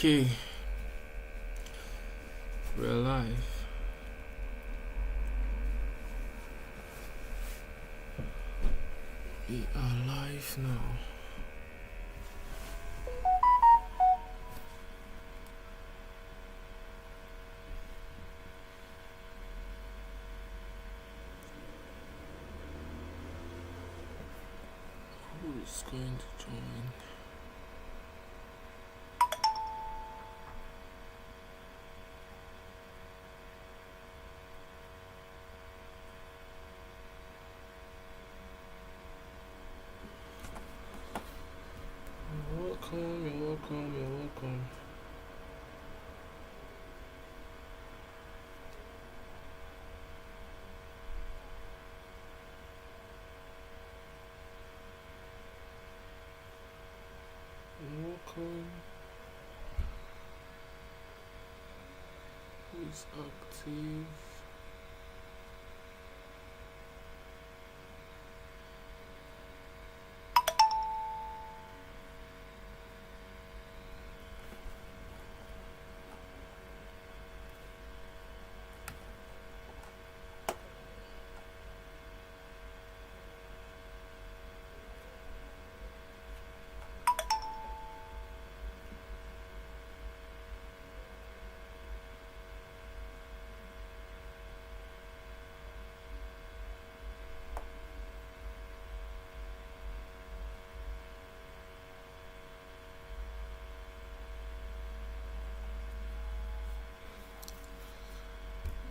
Okay, we're live. We are live now. Who is going to join? You're welcome, you're welcome, you're welcome. You're welcome. Who is active?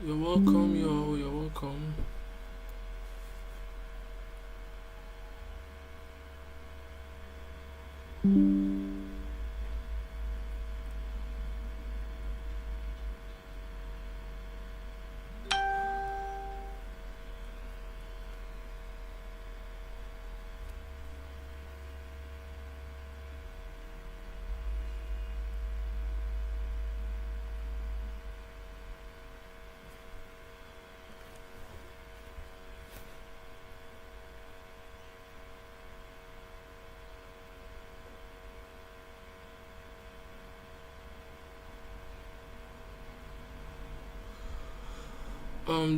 You're welcome, you're welcome.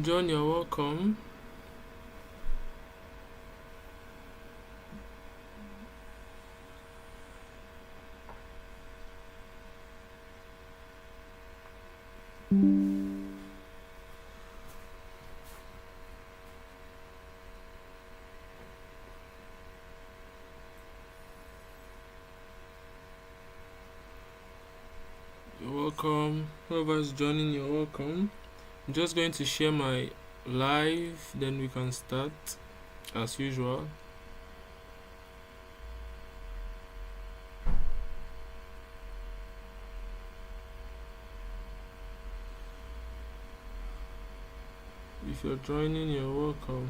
John, you're welcome. You're welcome. Whoever is joining, you're welcome. I'm just going to share my live, then we can start as usual. If you're joining, you're welcome.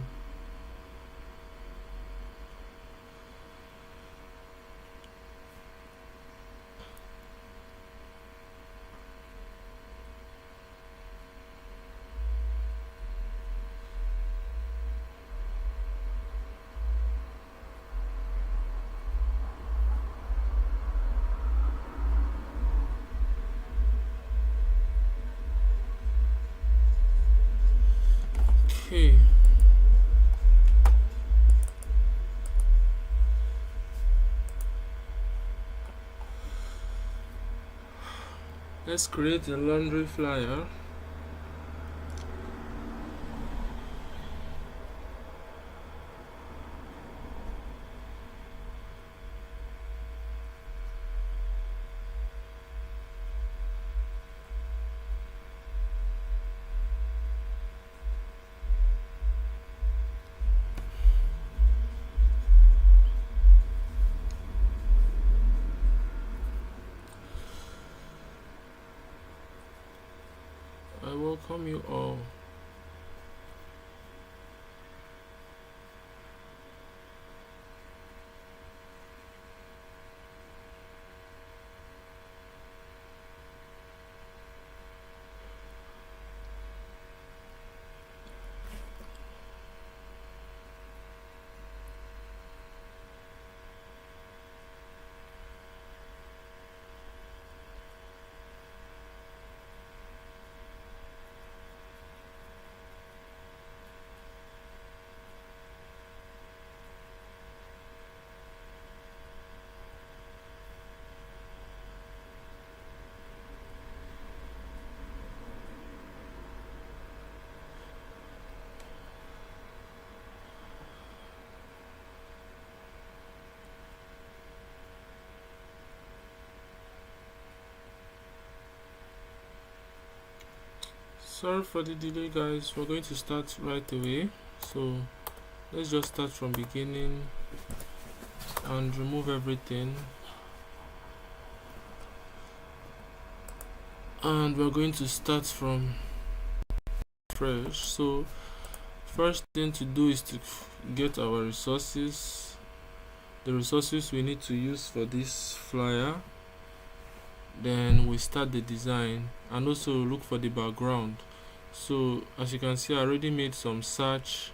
Okay. Let's create a laundry flyer. I welcome you all. Sorry for the delay, guys. We're going to start right away, so let's just start from beginning and remove everything, and we're going to start from fresh. So first thing to do is to get our resources, the resources we need to use for this flyer. Then we start the design and also look for the background. So as you can see, I already made some search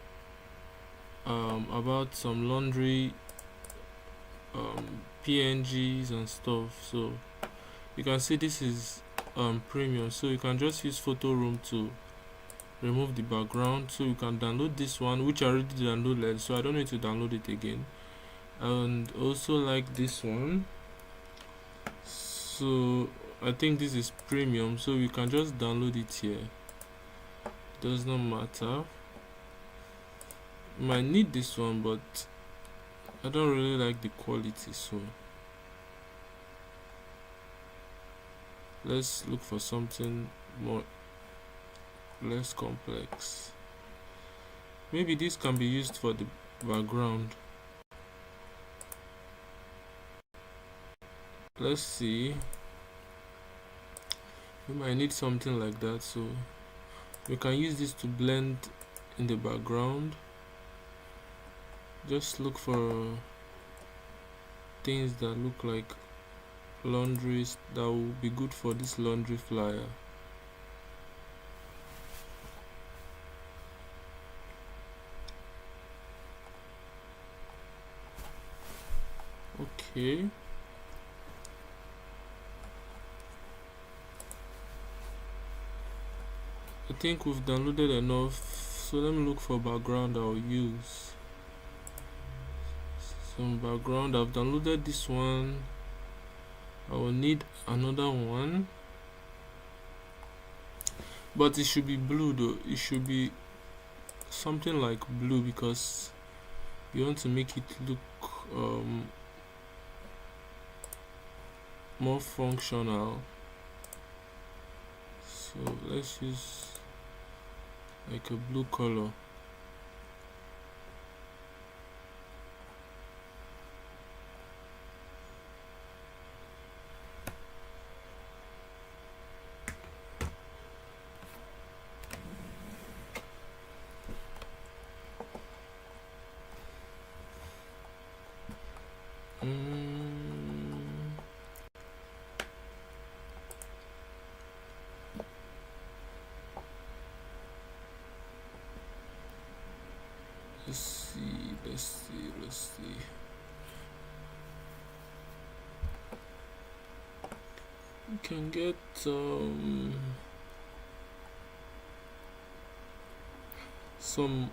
about some laundry PNGs and stuff. So you can see this is premium, so you can just use photo room to remove the background. So you can download this one, which I already downloaded, so I don't need to download it again. And also like this one, so I think this is premium, so you can just download it here, does not matter. You might need this one, but I don't really like the quality, so let's look for something more less complex. Maybe this can be used for the background. Let's see, we might need something like that, so we can use this to blend in the background. Just look for things that look like laundries that will be good for this laundry flyer. Okay, I think we've downloaded enough, so let me look for background I'll use. Some background, I've downloaded this one. I will need another one, but it should be blue though. It should be something like blue because you want to make it look more functional. So let's use like a blue color. Let's see. You can get some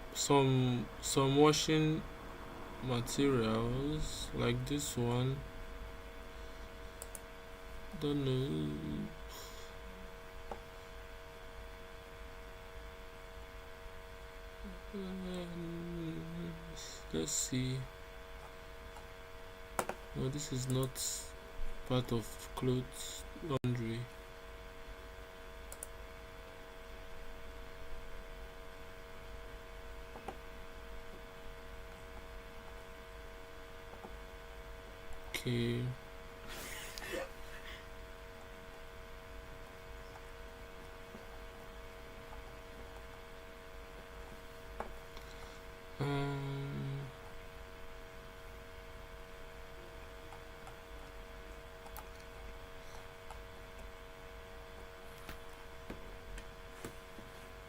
washing materials like this one. Don't know. Let's see. No, this is not part of clothes laundry. Okay.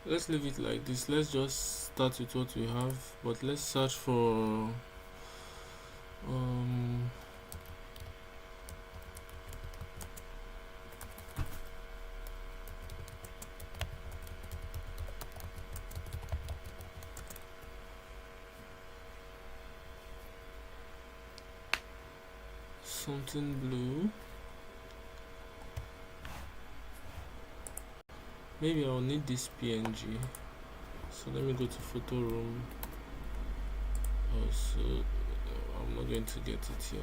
Let's leave it like this. Let's just start with what we have, but let's search for something blue. Maybe I'll need this PNG, so let me go to photo room. Also, I'm not going to get it here.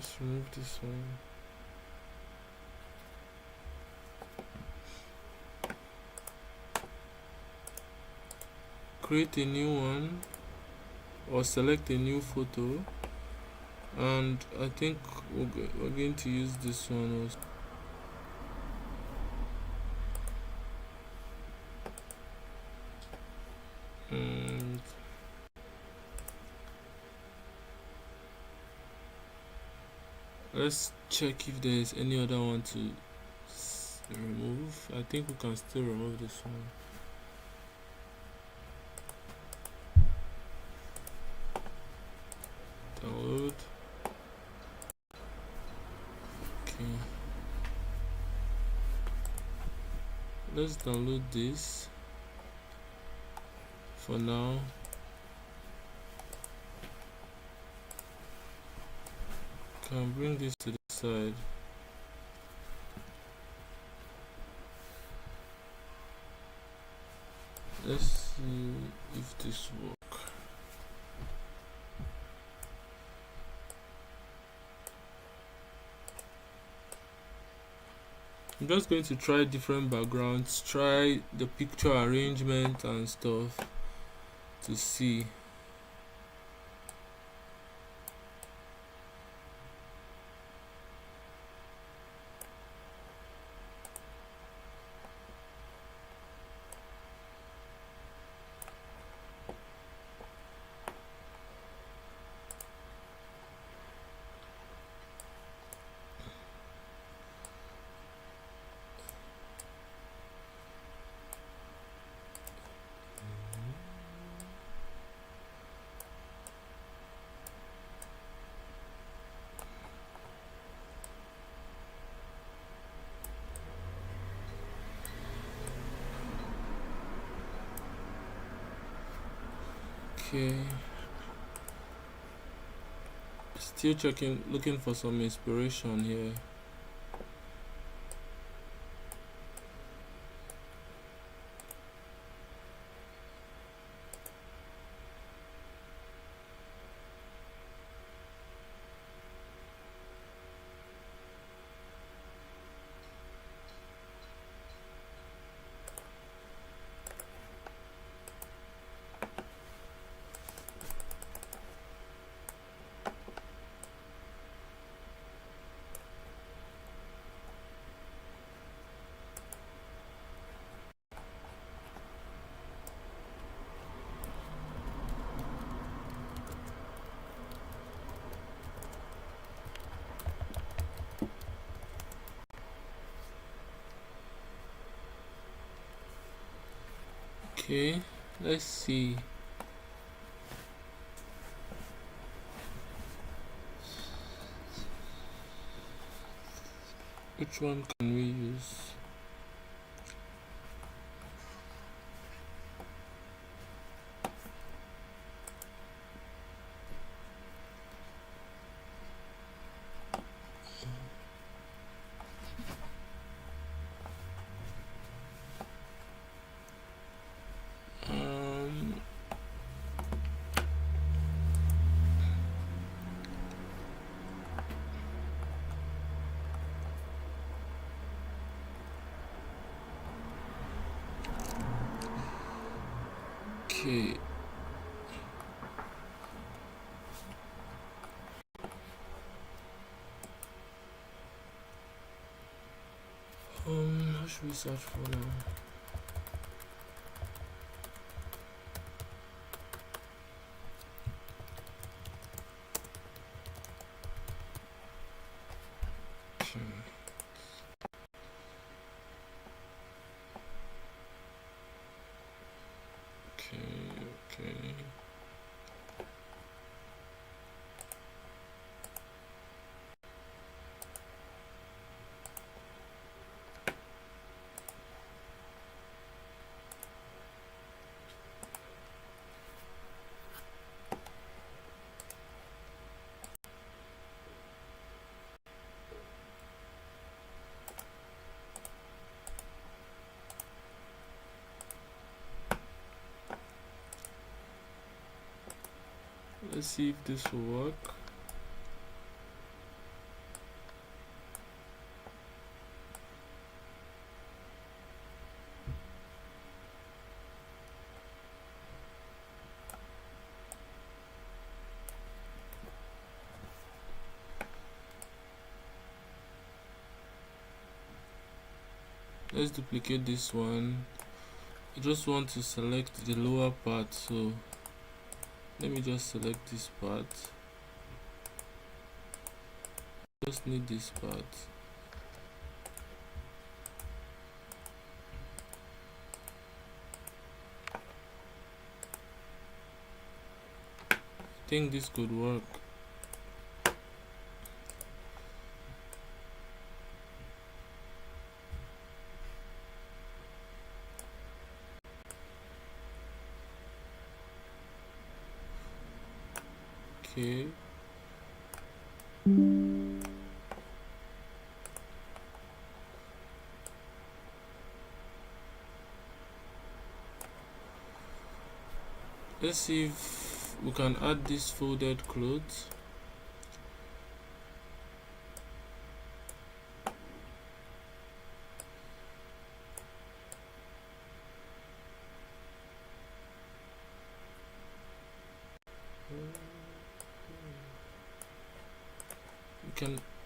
let's remove this one. Create a new one or select a new photo, and I think we're going to use this one also. And let's check if there is any other one to remove. I think we can still remove this one. Download. Okay, let's download this for now. Can bring this to the side. Let's see if this works. I'm just going to try different backgrounds, try the picture arrangement and stuff to see. Okay, still checking, looking for some inspiration here. Okay, let's see. Which one can we use? Okay. What should we search for now? Okay. Okay. Let's see if this will work. let's duplicate this one. I just want to select the lower part, so let me just select this part. Just need this part. I think this could work. Okay. Let's see if we can add this folded clothes.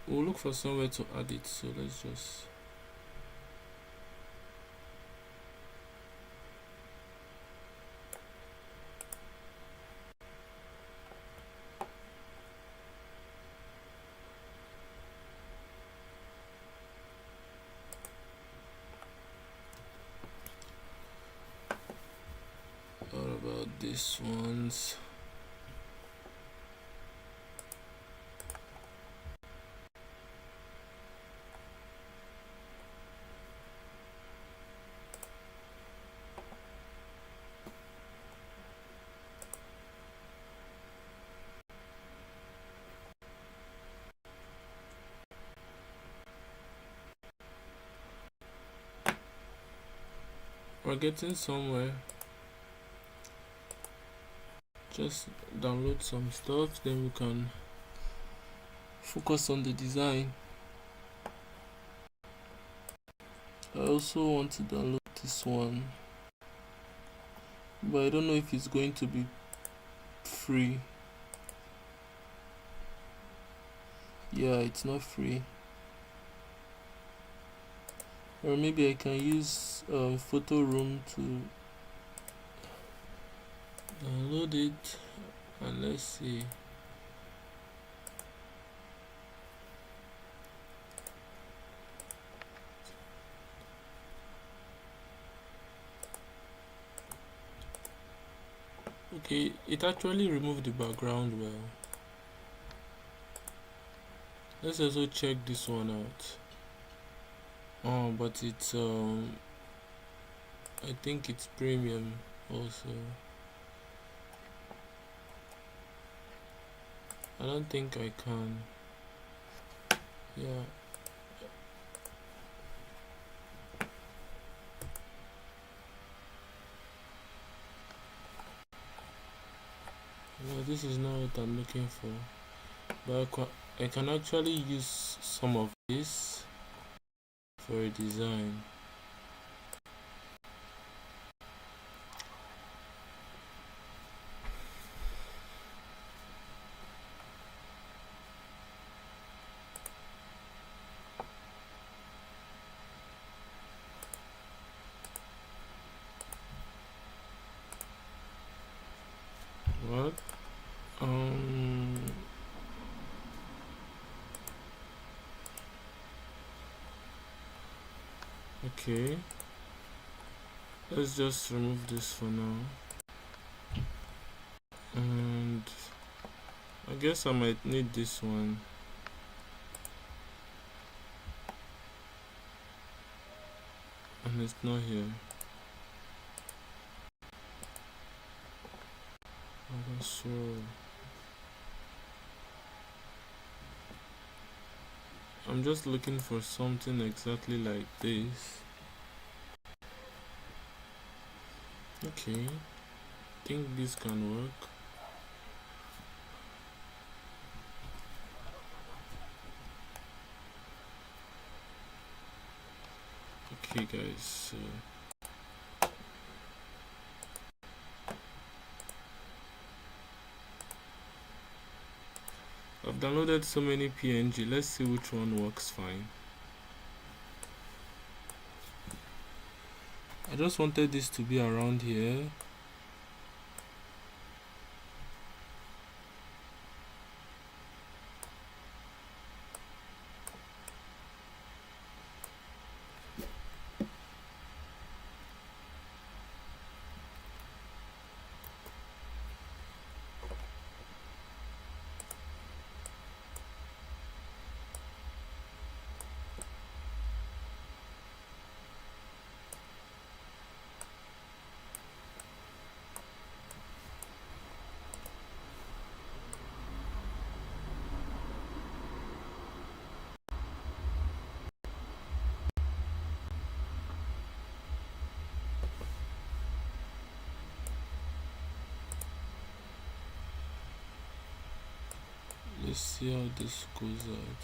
We'll look for somewhere to add it, so let's just what about these ones? We're getting somewhere. Just download some stuff, then we can focus on the design. I also want to download this one, but I don't know if it's going to be free. Yeah, it's not free. Or maybe I can use photo room to download it, and let's see. Okay, it actually removed the background well. Let's also check this one out. Oh, but it's I think it's premium also. I don't think I can. Yeah. No, this is not what I'm looking for. But I can actually use some of this for a design. What? Okay. Let's just remove this for now. And I guess I might need this one. And it's not here. I'm not sure. I'm just looking for something exactly like this. Okay, I think this can work. Okay guys, so I've downloaded so many PNG. Let's see which one works fine. I just wanted this to be around here. Let's see how this goes out.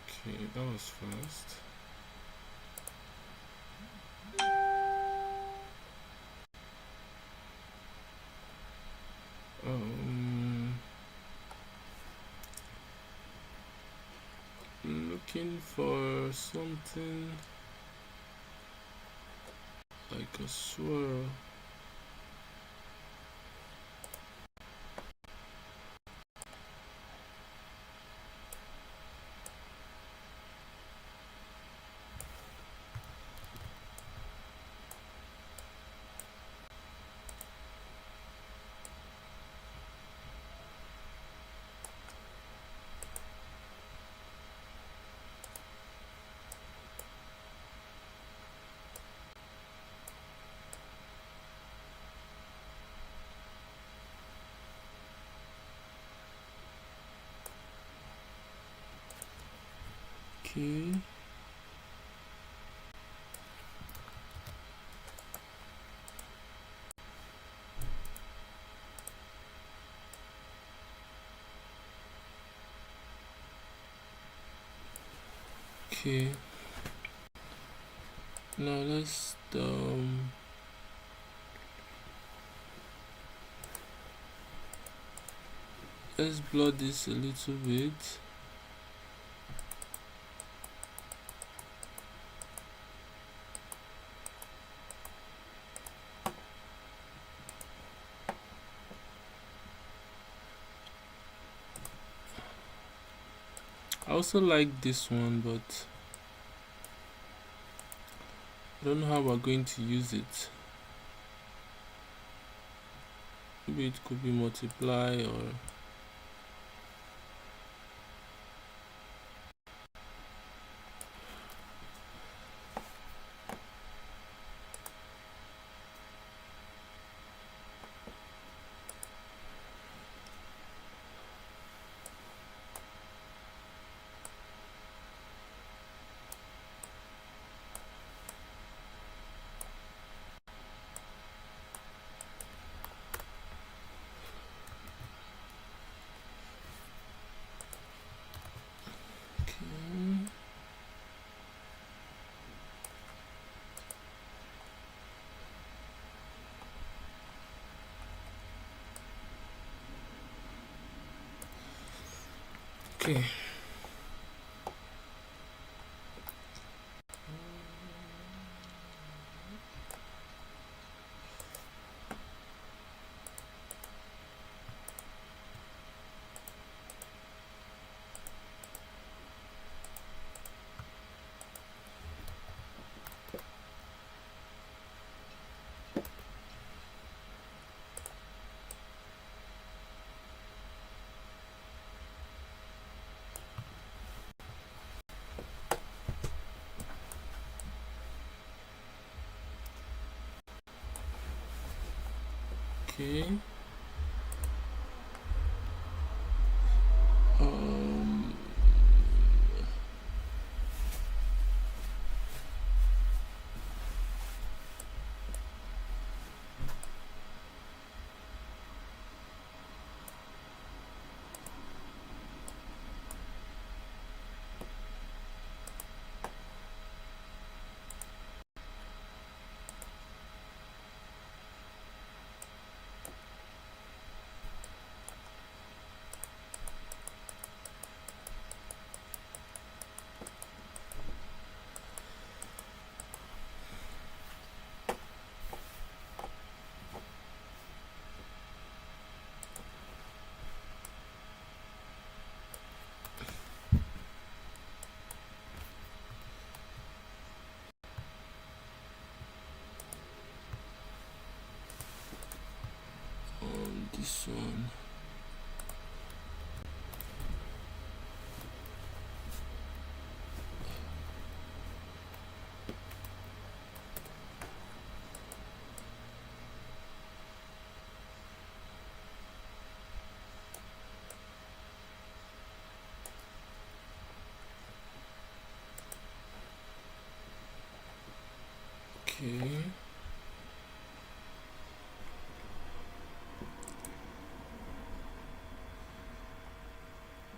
Okay, that was fast. Looking for something like a swirl. Okay. Okay. Now let's blur this a little bit. I also like this one, but I don't know how we're going to use it. Maybe it could be multiply or okay. Okay. Okay.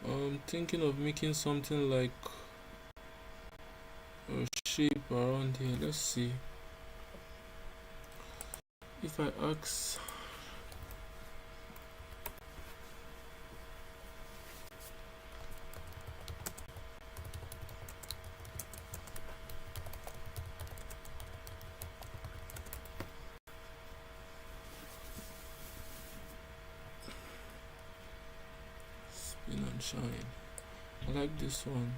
I'm thinking of making something like a shape around here. Let's see. If I ask spin and shine, I like this one.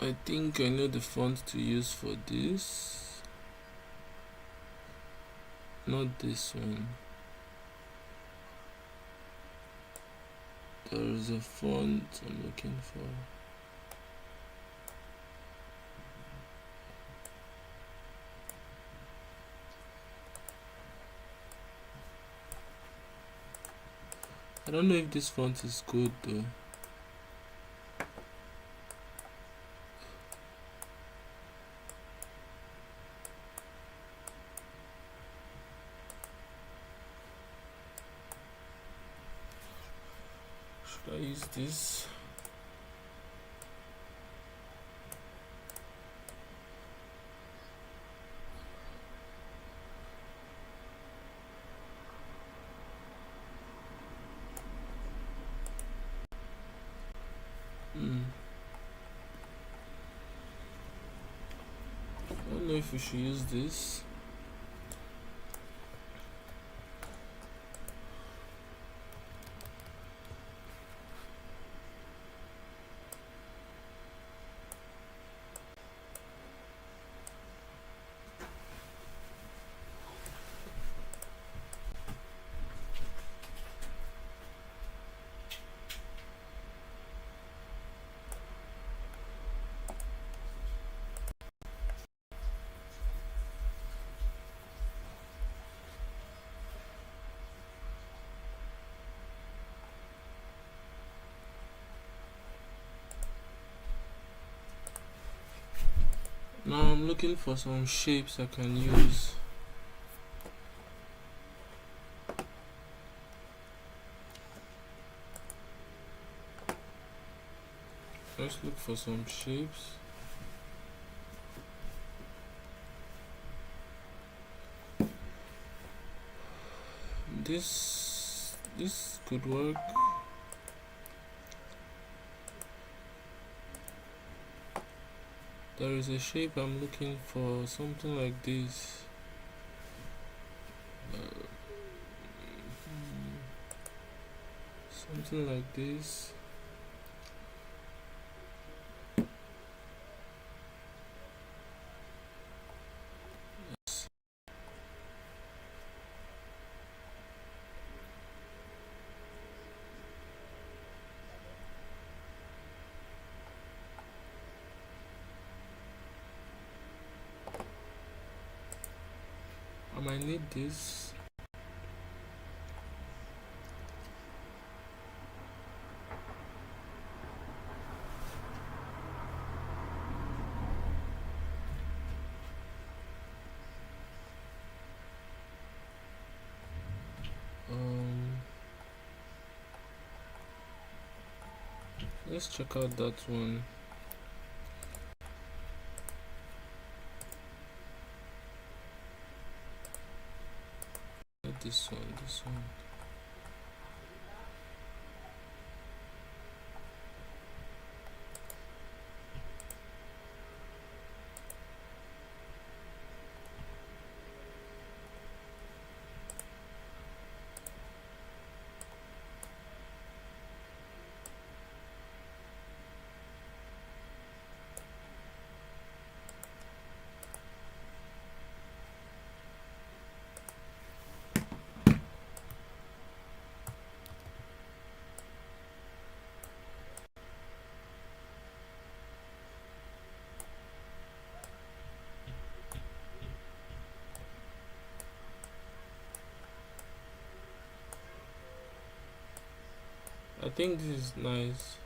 I think I know the font to use for this. Not this one. There is a font I'm looking for. I don't know if this font is good though. Should I use this? I don't know if we should use this. Now I'm looking for some shapes I can use. Let's look for some shapes. This could work. There is a shape I'm looking for, something like this. Something like this. I might need this. Let's check out that one. This one. I think this is nice.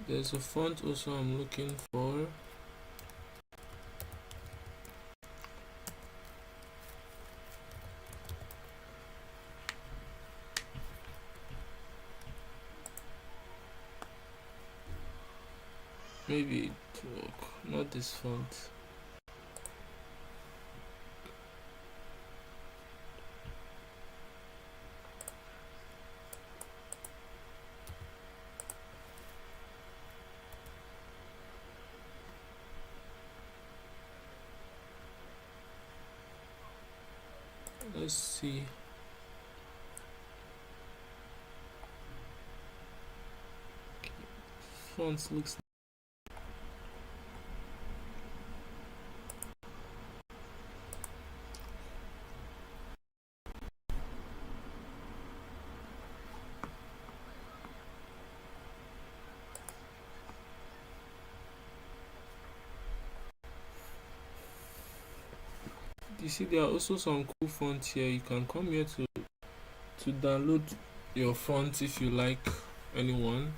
There's a font also I'm looking for. Maybe it will work. Not this font. Let's see. Font looks. You see, there are also some cool fonts here. You can come here to download your font if you like anyone.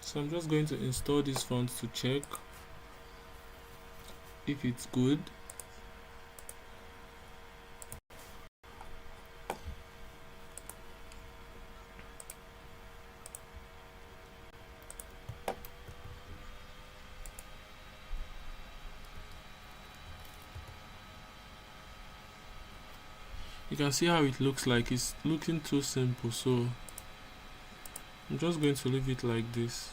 So I'm just going to install this font to check if it's good. You can see how it looks like. It's looking too simple, so I'm just going to leave it like this.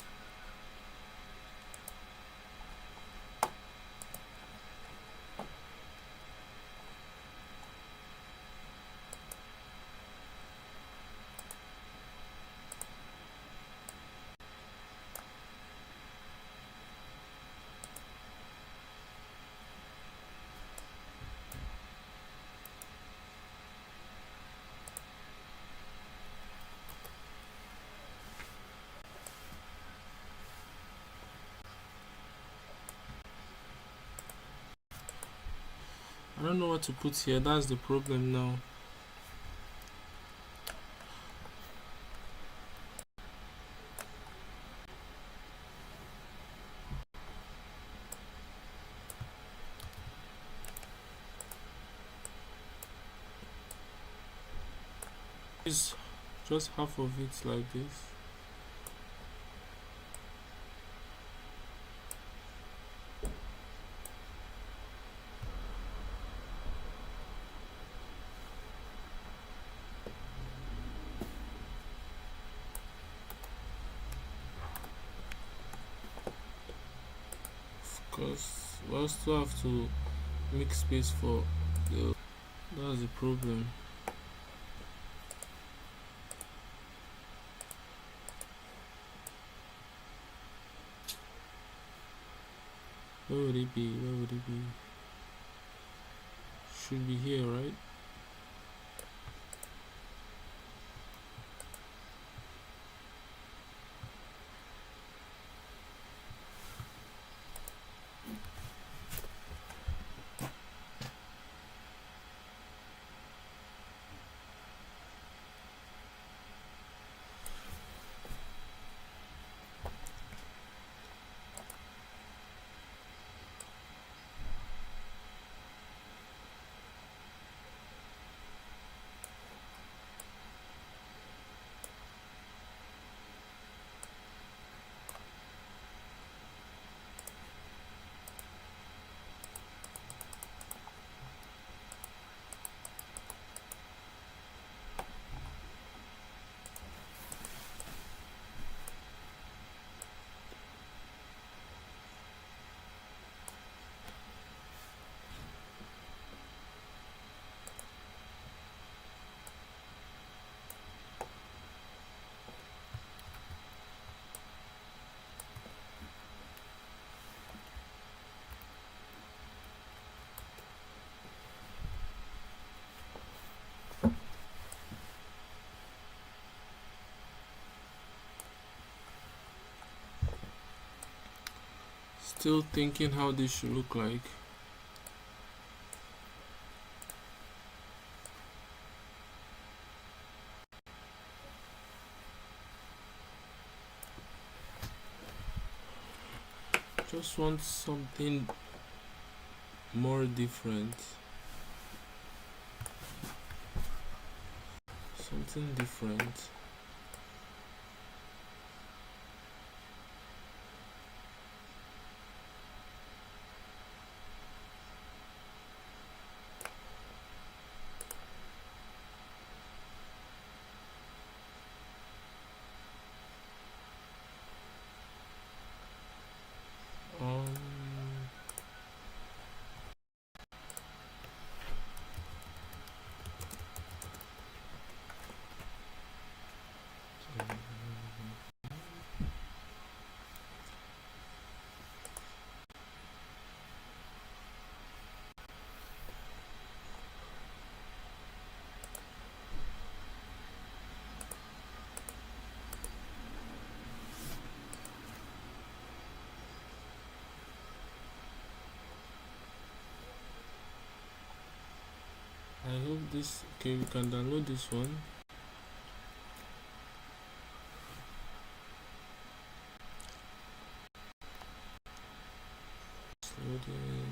I don't know what to put here. That's the problem now. It's just half of it like this. Because we also have to make space for the. That's the problem. Where would it be? Where would it be? Should be here, right? still thinking how this should look like. Just want something more different. Something different. I hope this, okay, we can download this one. It's loading.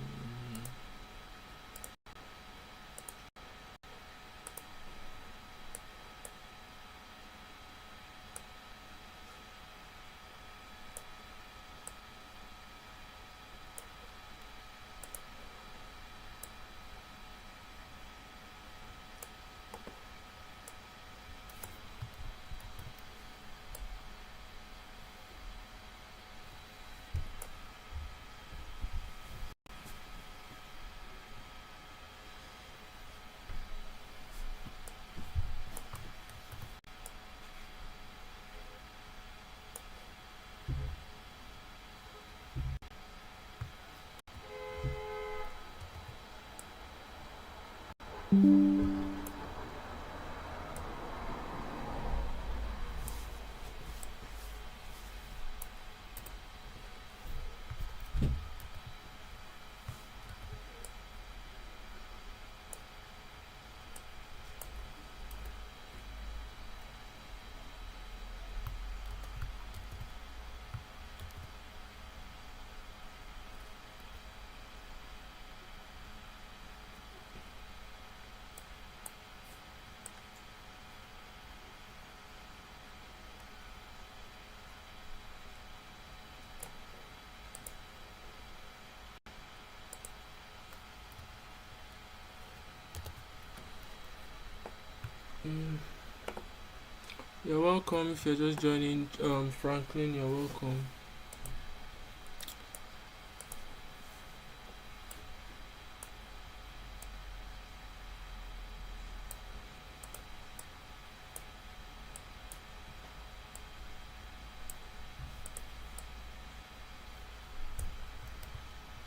You're welcome. If you're just joining, Franklin, you're welcome.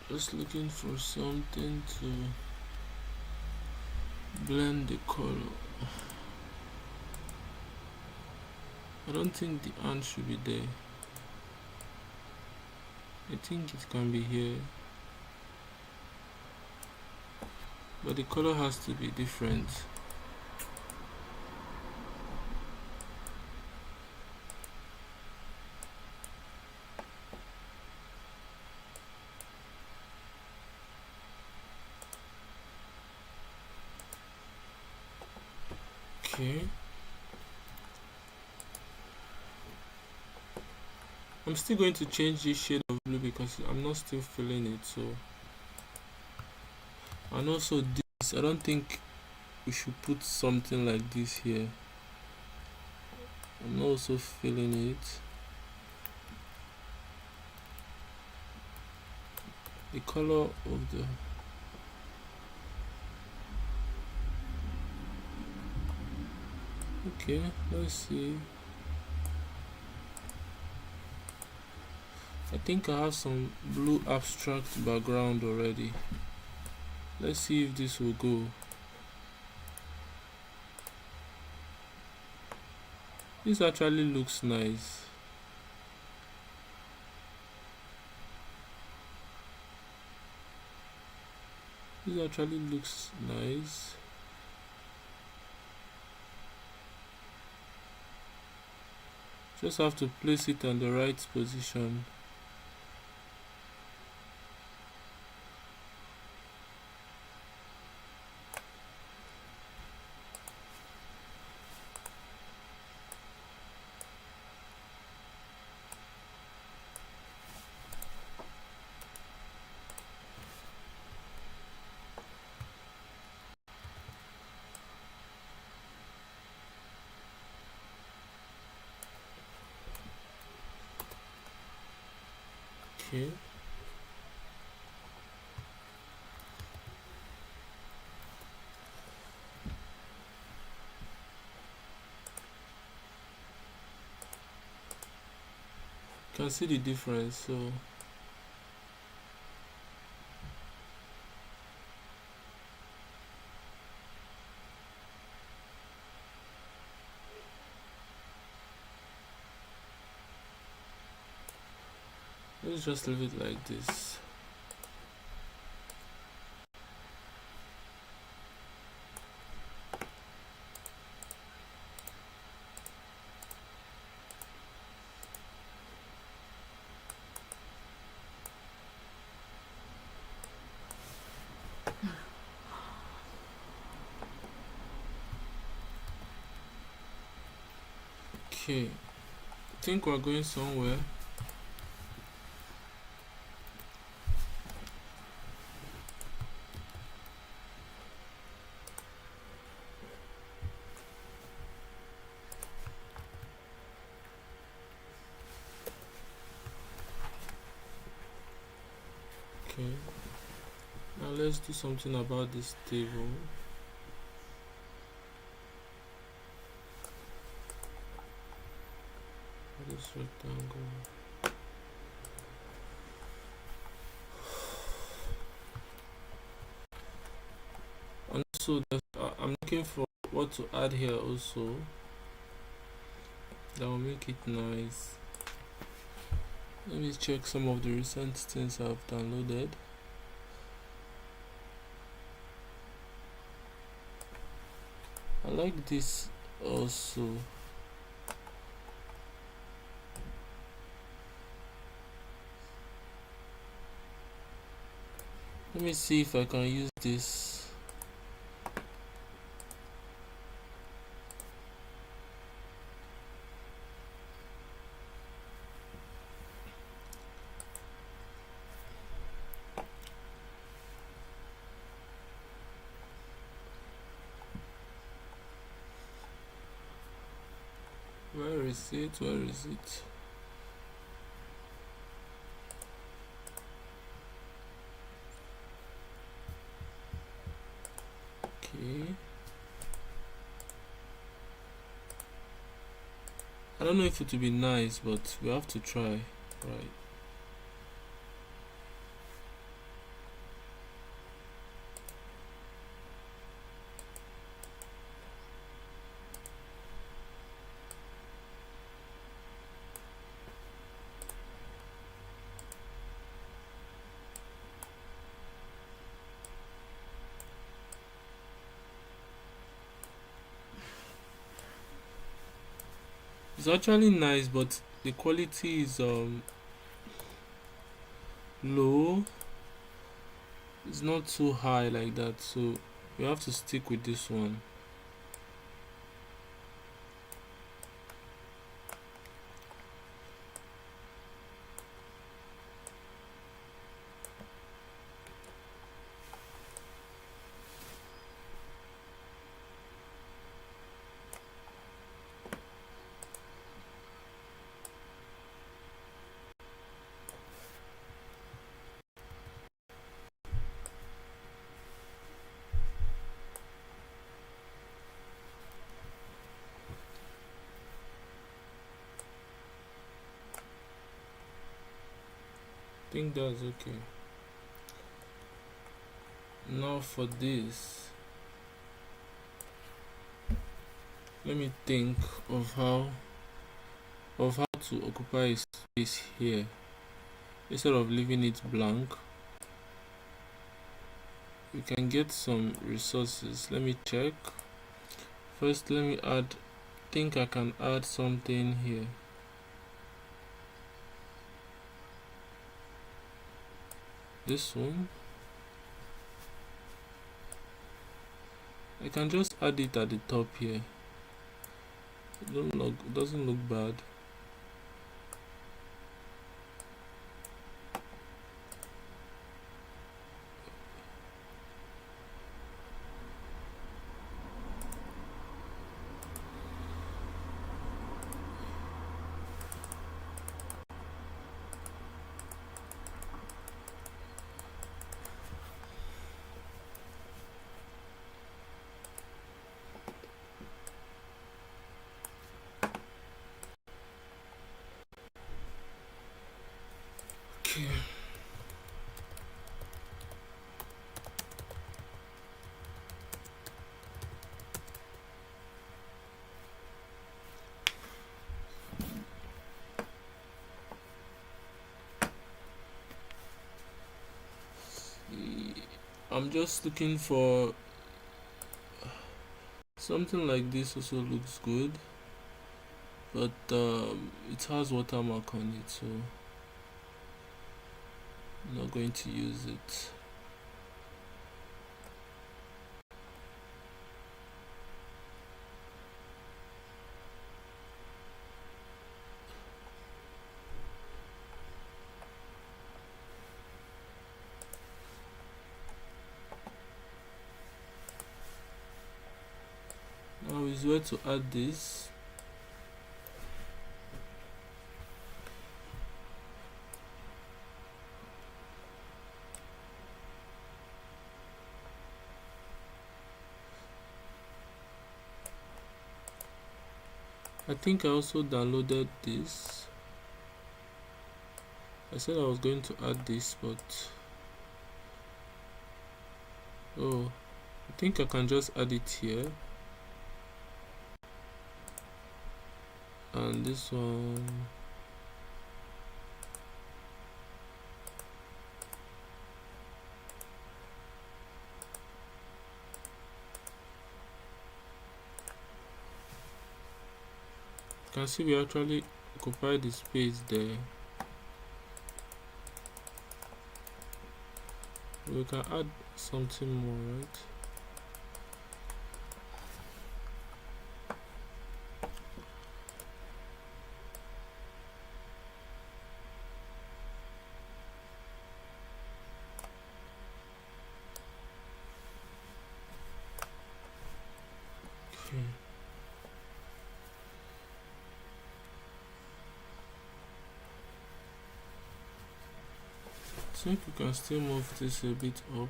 Just looking for something to blend the color. I don't think the ant should be there. I think it can be here, but the color has to be different. Okay. I'm still going to change this shade of blue because I'm not still feeling it. So, and also this, I don't think we should put something like this here. I'm not also feeling it. The color of the okay, let's see. I think I have some blue abstract background already. Let's see if this will go. This actually looks nice. This actually looks nice. Just have to place it on the right position. Okay. Can see the difference. So let's just leave it like this. Okay, I think we're going somewhere. Okay, now let's do something about this table. This rectangle. And also I'm looking for what to add here also that will make it nice. Let me check some of the recent things I've downloaded. I like this also. Let me see if I can use this. Where is it? Where is it? Okay. I don't know if it will be nice, but we have to try. Right. It's actually nice, but the quality is low. It's not too high like that, so we have to stick with this one. I think that's okay. Now for this, let me think of how to occupy a space here instead of leaving it blank. we can get some resources. Let me check. First, let me add, think I can add something here. This one, I can just add it at the top here. It doesn't look bad. Okay. I'm just looking for something like this. Also looks good, but it has watermark on it, so I'm not going to use it. Now is where to add this. I think I also downloaded this. I said I was going to add this, but oh, I think I can just add it here. And this one, you can see we actually occupy the space there. We can add something more, right? Okay. I think we can still move this a bit up.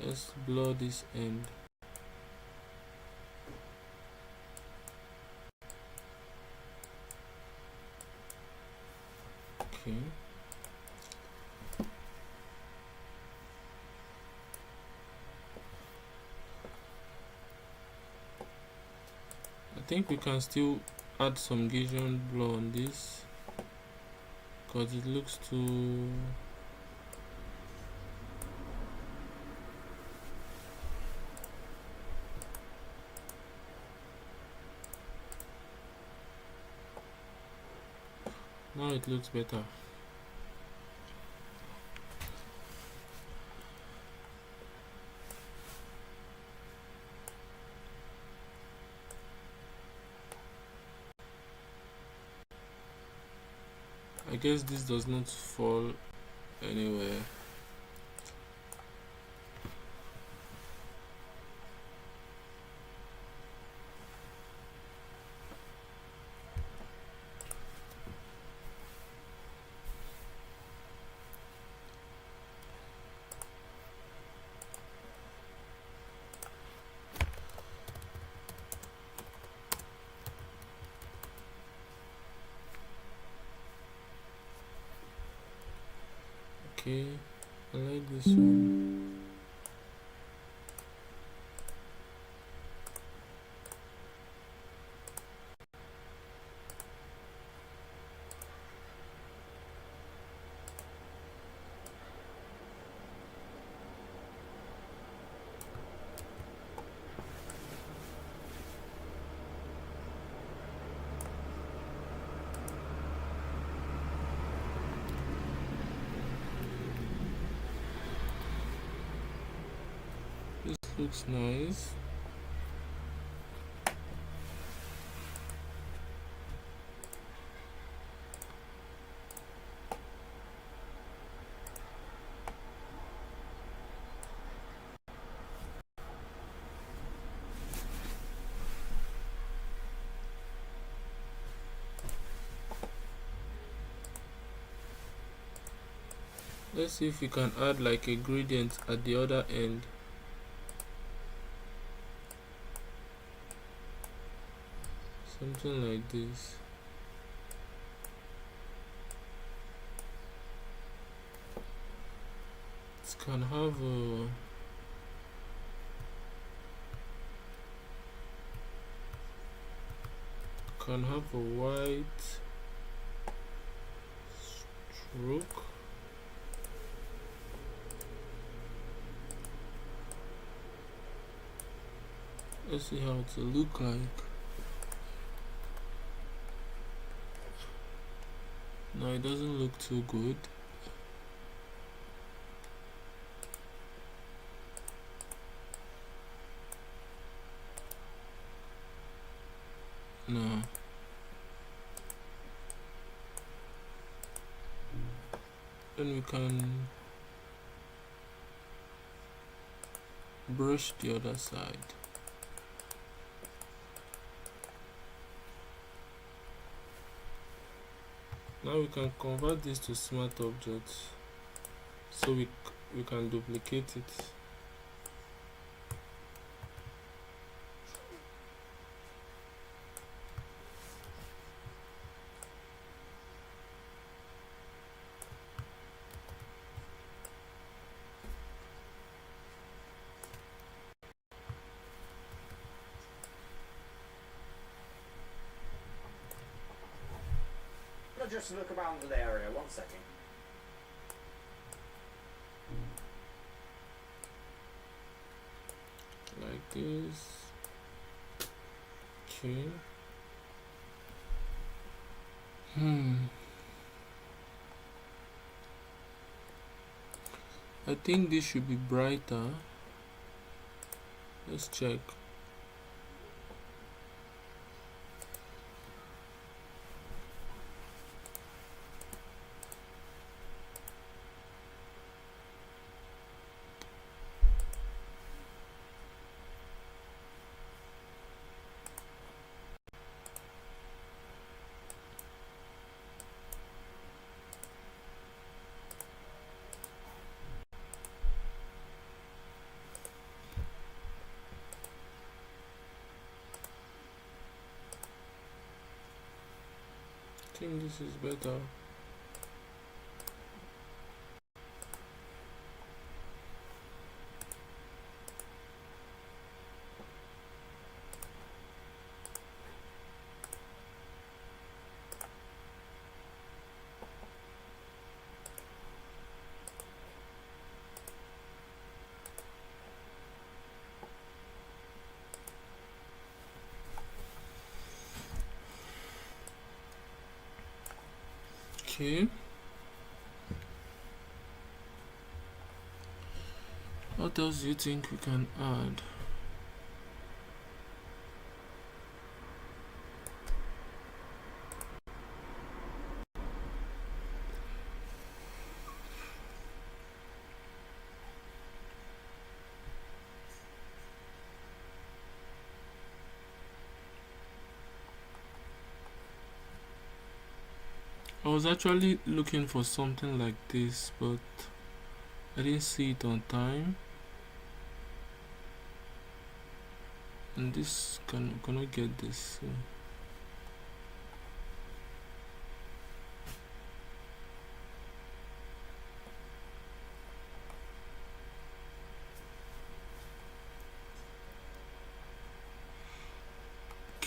Let's blur this end. Okay. I think we can still add some Gaussian blur on this because it looks too. Now it looks better. I guess this does not fall anywhere. Okay, I like this one. This looks nice. Let's see if we can add like a gradient at the other end. Something like this. It can have a white stroke. Let's see how it will look like. No, it doesn't look too good. No. Then we can brush the other side. Now we can convert this to smart objects, so we can duplicate it. Just look around the area, 1 second. Like this. Okay. I think this should be brighter. Let's check. I think this is better. Okay. What else do you think we can add? I was actually looking for something like this, but I didn't see it on time. And this cannot get this. So.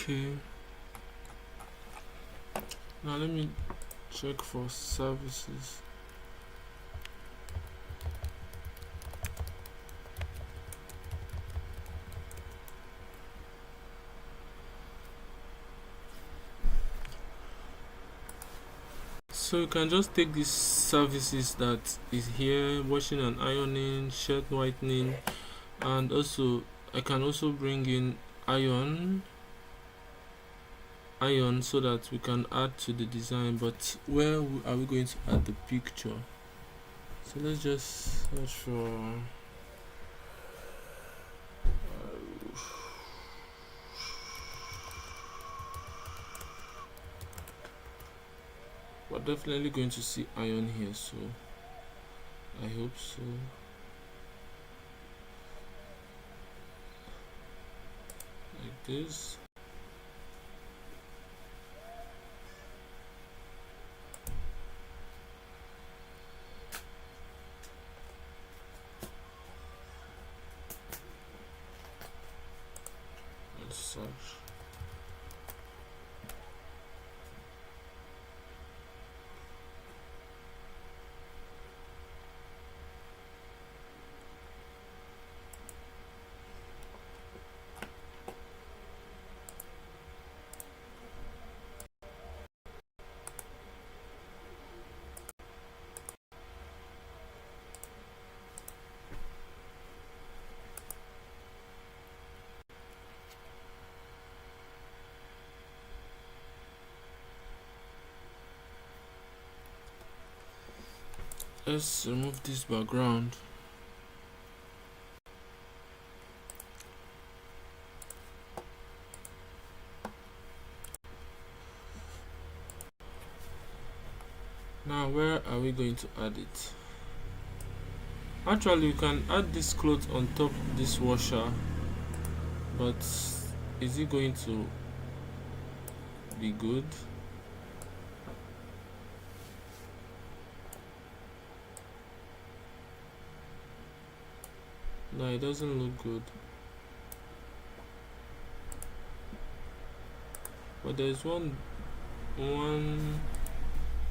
Okay, now let me check for services. So you can just take these services that is here: washing and ironing, shirt whitening, and also I can also bring in iron so that we can add to the design. But where are we going to add the picture? So let's just search for we're definitely going to see iron here, so I hope so. Like this. Let's search. Let's remove this background. Now where are we going to add it? Actually, you can add this cloth on top of this washer, but is it going to be good? No, it doesn't look good. But there's one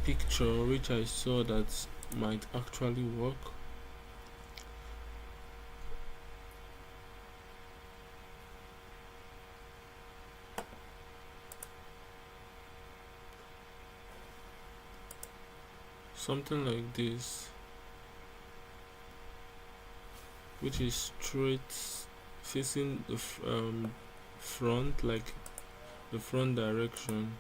picture which I saw that might actually work. Something like this, which is straight facing the front, like the front direction.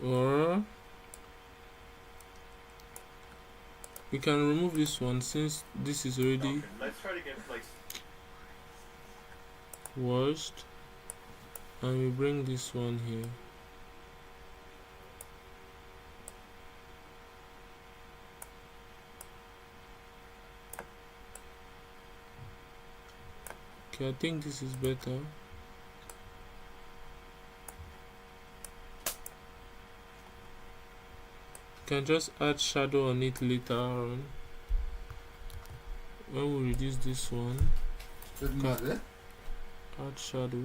Or we can remove this one since this is already Let's try to get place. washed, and we bring this one here. Okay, I think this is better. Can just add shadow on it later on when we reduce this one. Add shadow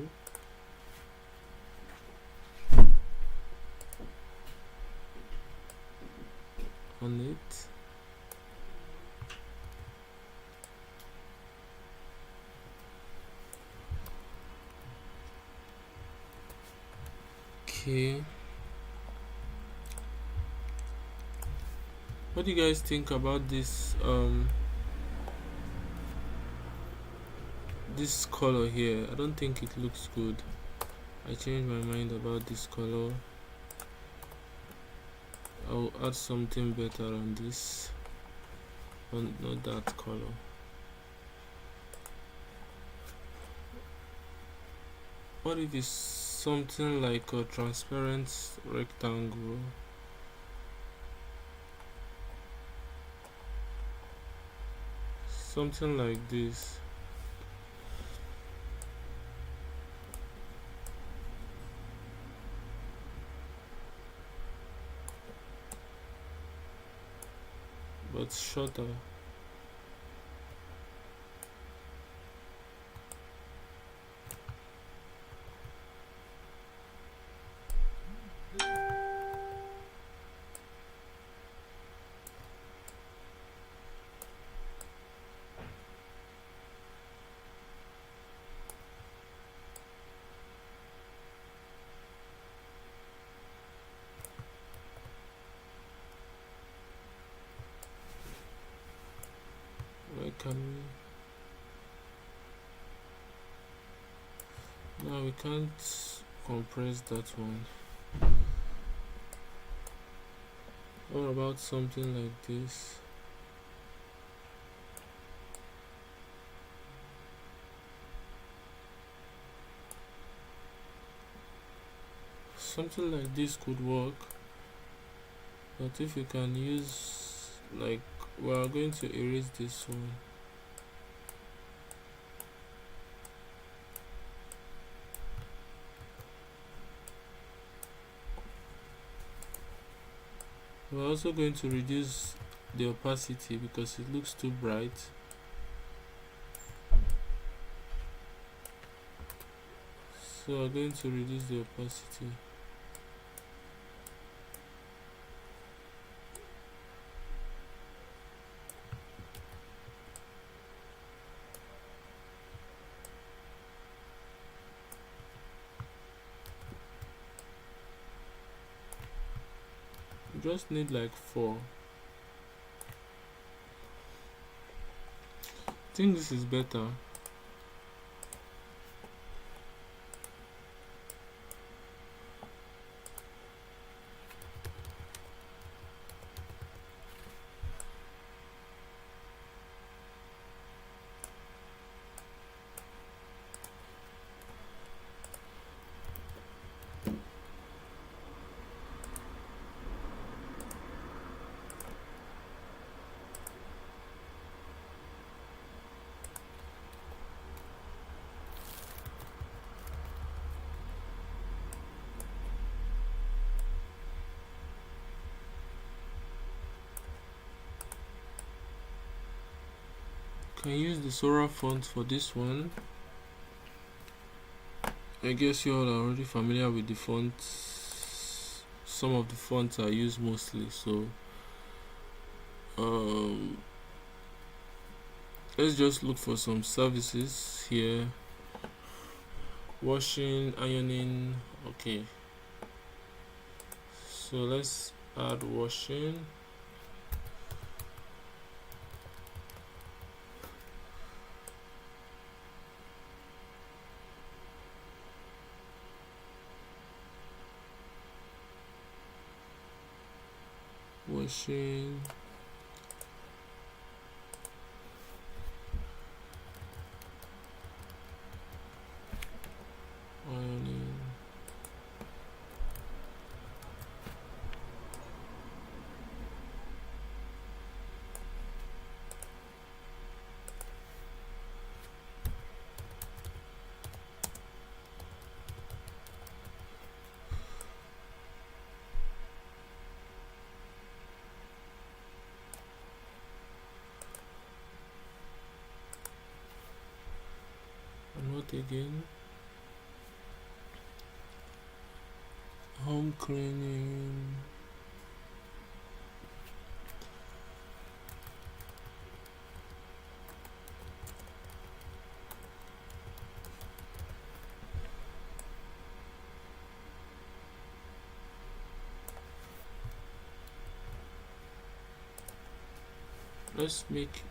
on it. Okay, what do you guys think about this this color here? I don't think it looks good. I changed my mind about this color. I'll add something better on this, but not that color. What if it's something like a transparent rectangle? Something like this. but shorter. Where can we? No, we can't compress that one. What about something like this? Something like this could work, but if you can use, like, we are going to erase this one. We're also going to reduce the opacity because it looks too bright. So we're going to reduce the opacity. We just need like 4. I think this is better. Can use the Sora font for this one. I guess you all are already familiar with the fonts. Some of the fonts are used mostly, so let's just look for some services here. Washing, ironing. Okay, so let's add washing. Washing, ironing. And what again? Home cleaning. Let's make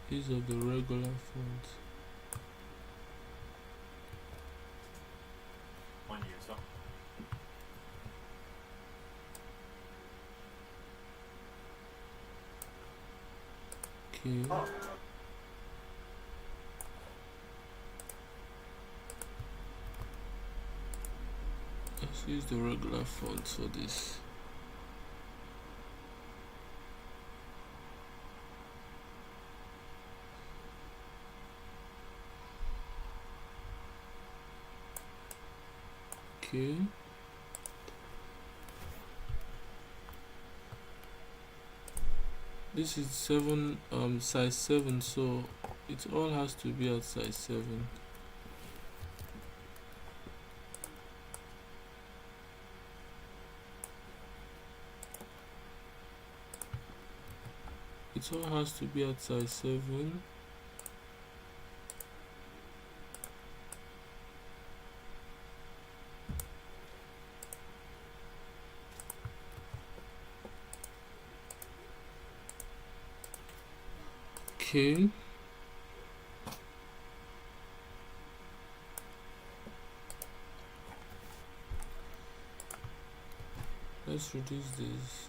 use of the regular font. One user. Okay. Oh. Let's use the regular font for this. Okay. this is size 7, so it all has to be at size 7. It all has to be at size 7. Okay. Let's reduce this.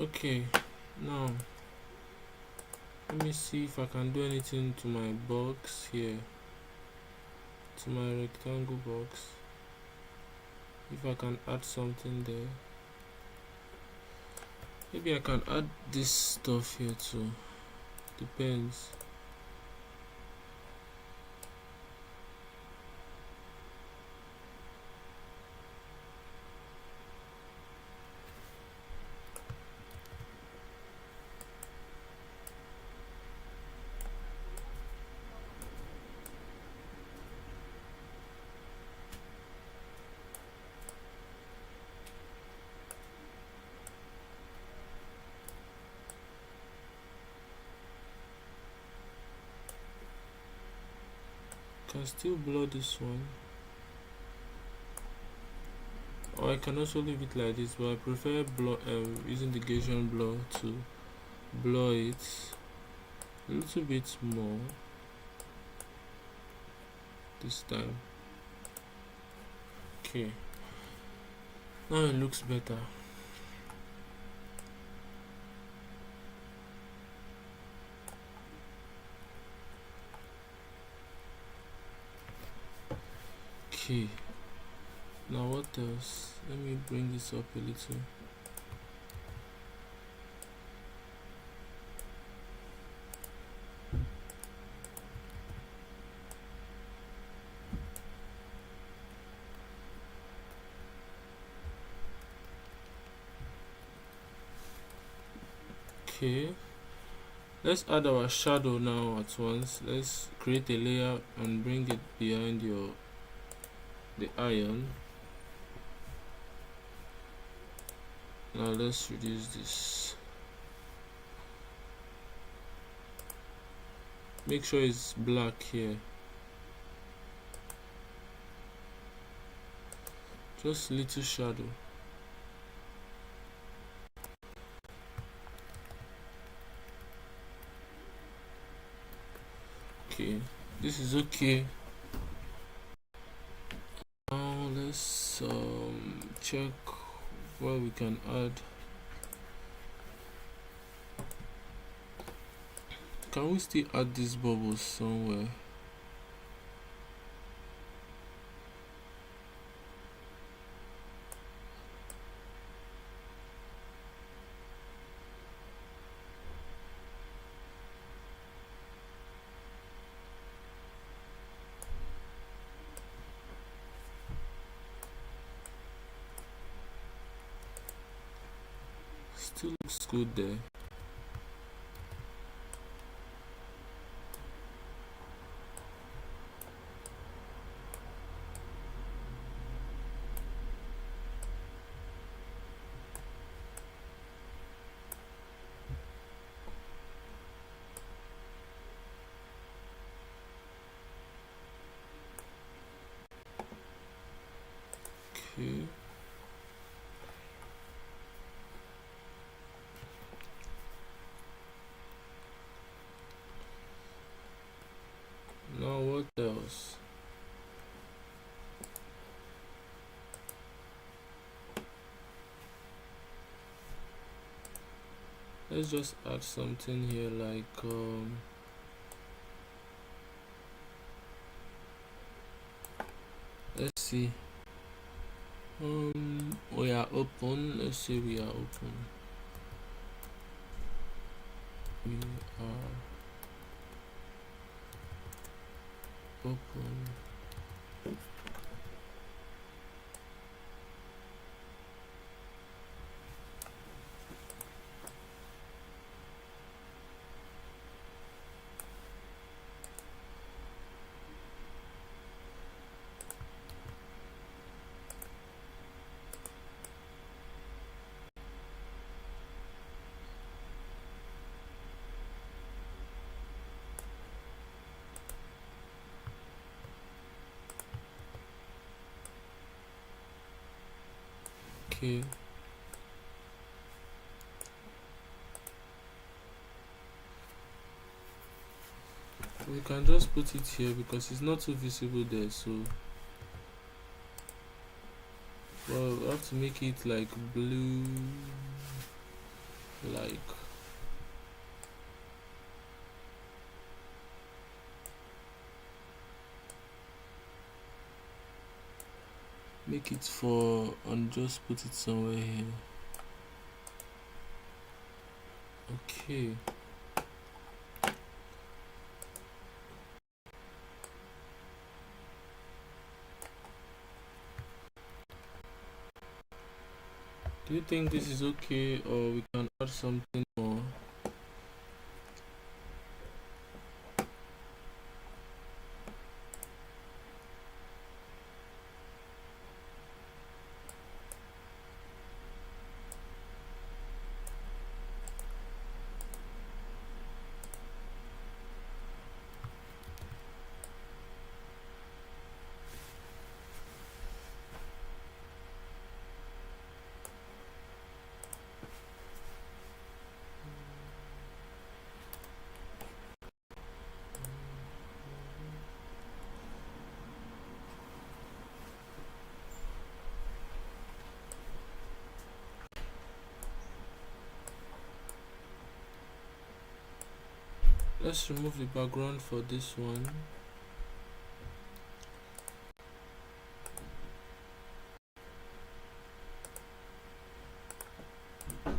Okay, now let me see if I can do anything to my box here, to my rectangle box. If I can add something there, maybe I can add this stuff here too, depends. Can still blur this one, or I can also leave it like this, but I prefer blur, using the Gaussian blur to blur it a little bit more this time. Okay, now it looks better. Okay, now what else? Let me bring this up a little. Okay, let's add our shadow now at once. Let's create a layer and bring it behind the iron. Now let's reduce this. Make sure it's black here. Just little shadow. Okay, this is okay. Now let's check what we can add. Can we still add these bubbles somewhere? Still looks good there. Okay. Now what else? Let's just add something here like let's see. We are open. Let's say we are open. We are open. Okay. We can just put it here because it's not so visible there, so well, we have to make it like blue, like make it for, and just put it somewhere here. Okay. Do you think this is okay, or we can add something more? Let's remove the background for this one. I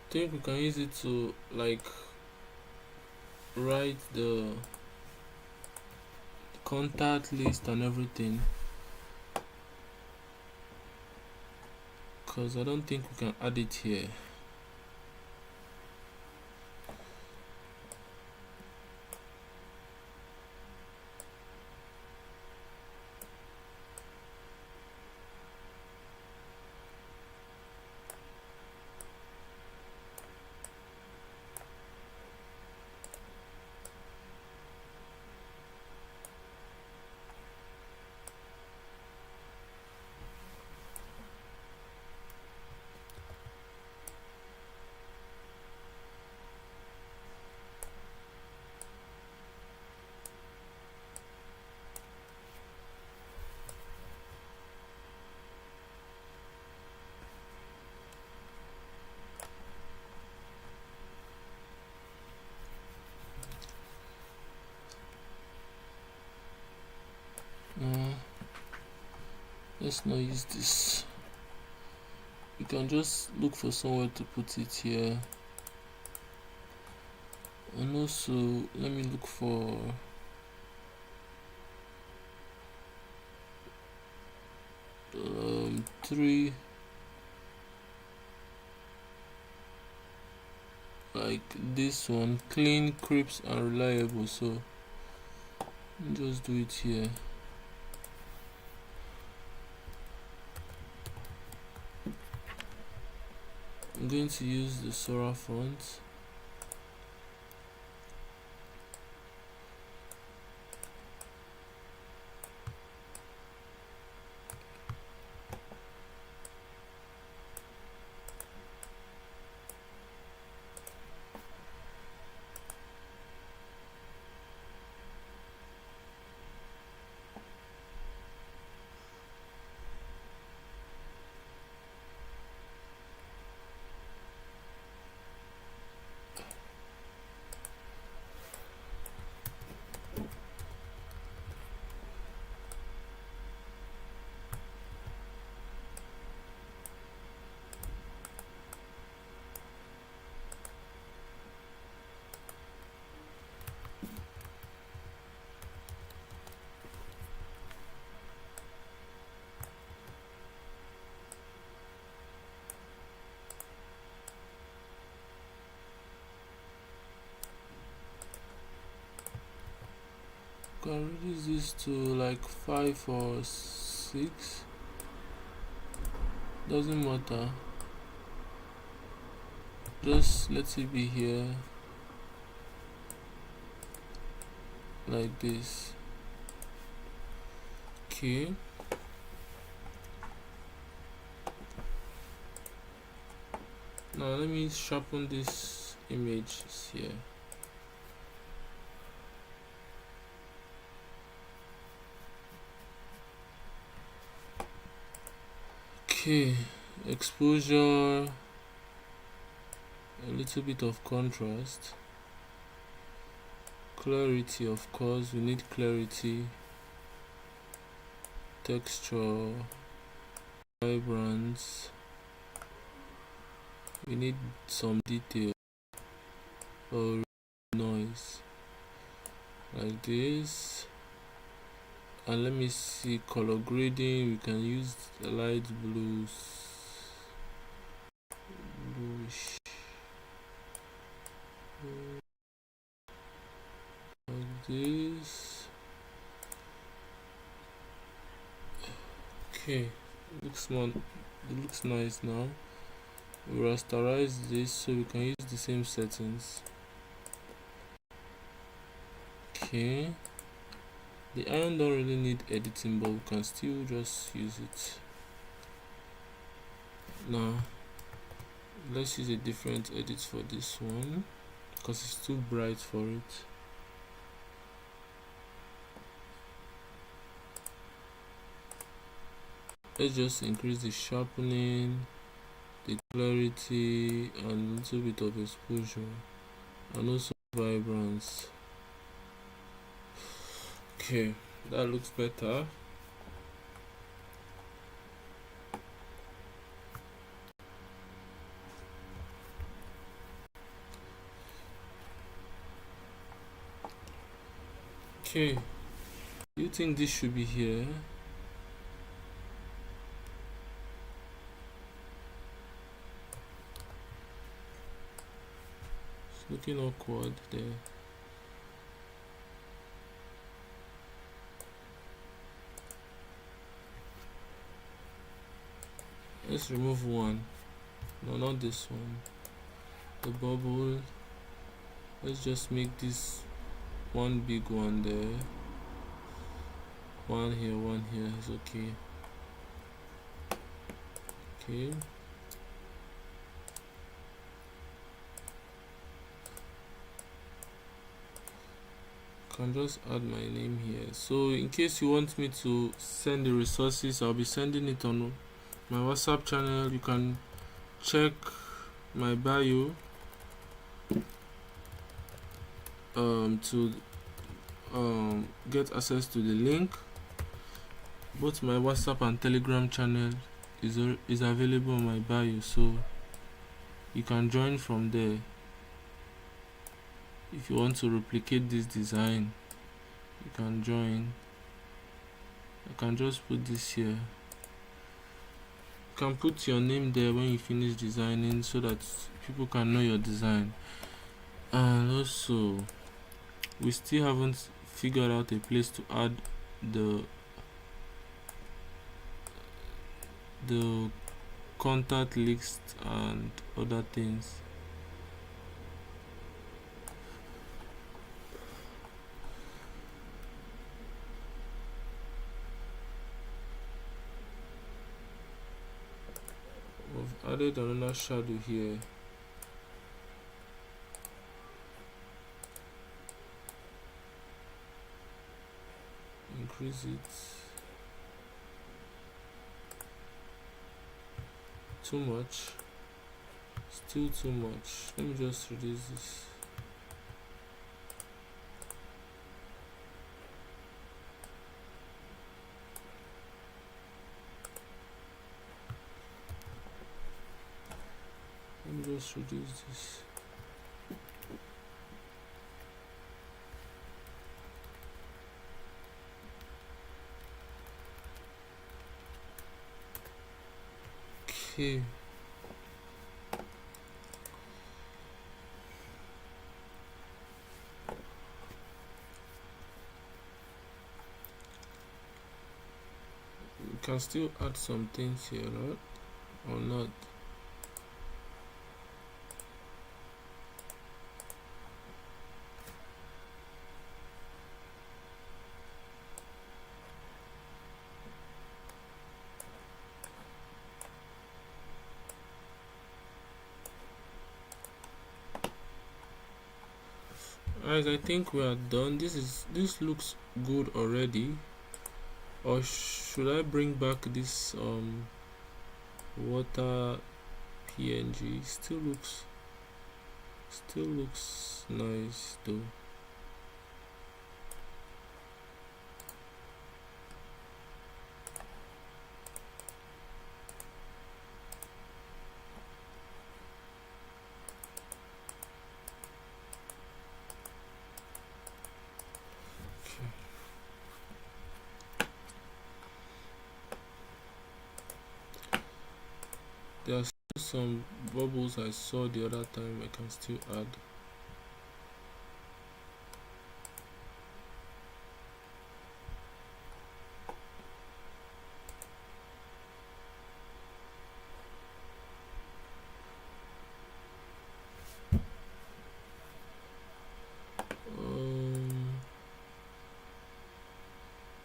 think we can use it to like write the contact list and everything, because I don't think we can add it here. Let's not use this. We can just look for somewhere to put it here. And also, let me look for three, like this one, clean, crisp and reliable. So just do it here. I'm going to use the Sora font. can reduce this to like 5 or 6, doesn't matter, just let it be here like this. Okay, now let me sharpen this image here. Okay, exposure, a little bit of contrast, clarity, of course we need clarity, texture, vibrance, we need some detail or noise like this. And let me see, color grading, we can use light blues, bluish, like this. Okay, it looks nice now. We rasterize this so we can use the same settings. Okay, the iron don't really need editing, but we can still just use it. Now let's use a different edit for this one because it's too bright for it. Let's just increase the sharpening, the clarity, and a little bit of exposure, and also vibrance. Okay, that looks better. Okay, do you think this should be here? It's looking awkward there. Let's remove one. No, not this one. The bubble. Let's just make this one big one there. One here is okay. Okay. Can just add my name here. So in case you want me to send the resources, I'll be sending it on my WhatsApp channel. You can check my bio to get access to the link. Both my WhatsApp and Telegram channel is available on my bio, so you can join from there. If you want to replicate this design, you can join. I can just put this here. You can put your name there when you finish designing so that people can know your design. And also, we still haven't figured out a place to add the contact list and other things. We've added another shadow here. Increase it. Too much. Still too much. Let me just reduce this. Let me just reduce this. Okay. can still add some things here, right? Or not? Guys, I think we are done. This looks good already. Or should I bring back this water PNG? Still looks nice though. There are still some bubbles I saw the other time I can still add.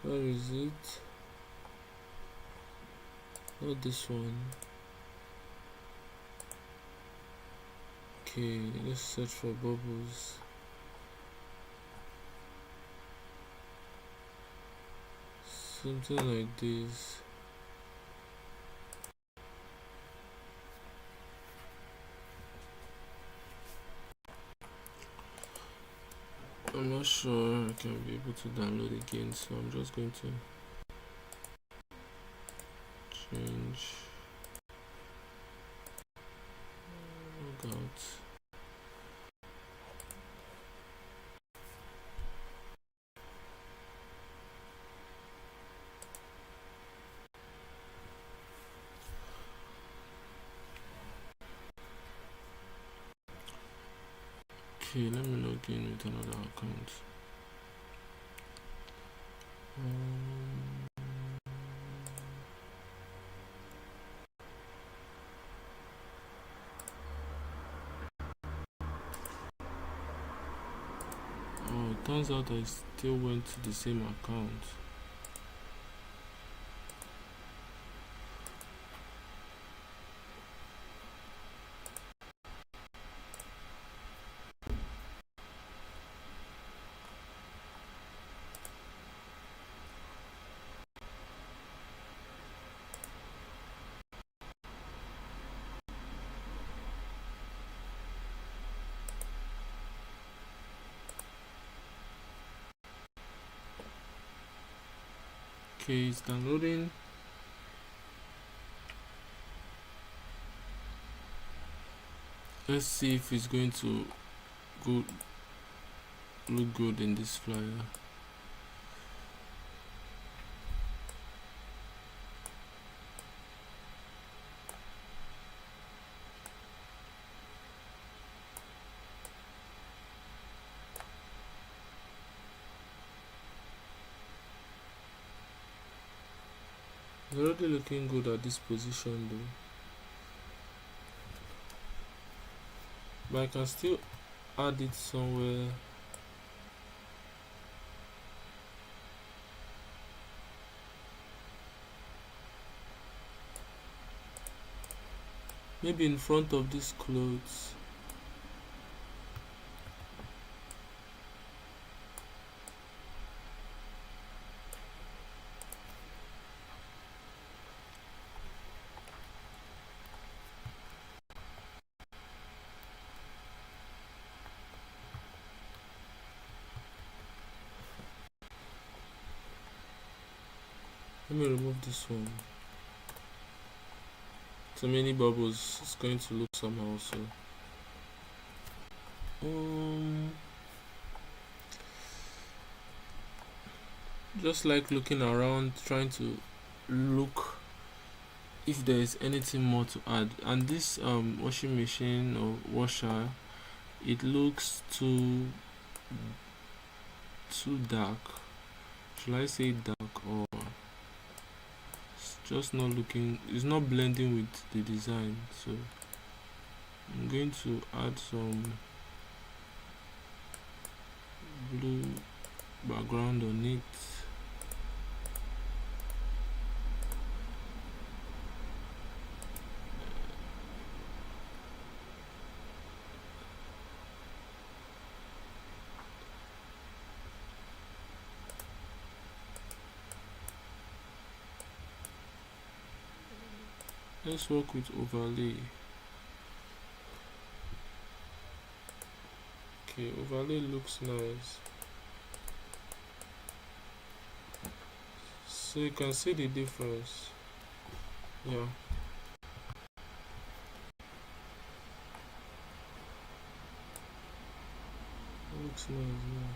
Where is it? Not this one. Okay, let's search for bubbles. Something like this. I'm not sure I can be able to download again, so I'm just going to change. Log out. Okay, let me log in with another account. Oh, it turns out I still went to the same account. Okay, it's downloading. Let's see if it's going to look good in this flyer. It's already looking good at this position though. But I can still add it somewhere. Maybe in front of these clothes. Let me remove this one. So many bubbles, it's going to look somehow. So just like looking around, trying to look if there is anything more to add. And this washing machine or washer, it looks too dark. Should I say dark or just not looking, it's not blending with the design. So I'm going to add some blue background on it. Let's work with overlay. Okay, overlay looks nice. So you can see the difference. Yeah. Looks nice, yeah.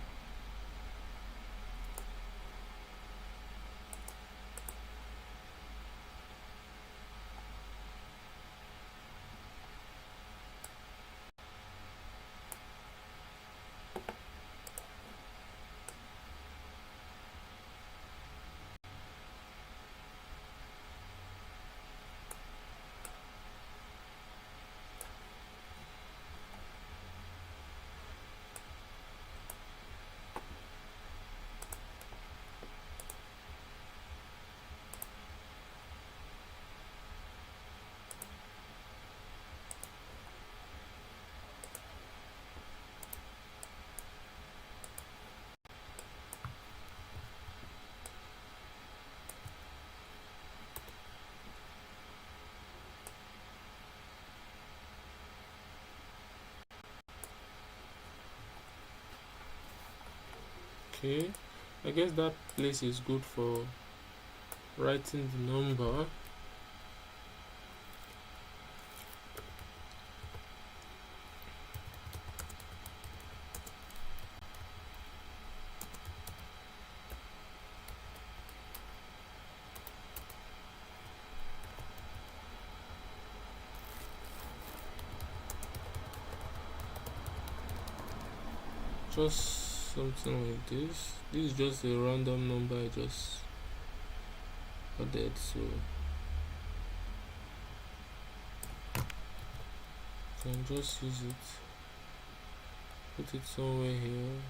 Okay, I guess that place is good for writing the number. Just something like this. This is just a random number I just added, so you can just use it. Put it somewhere here.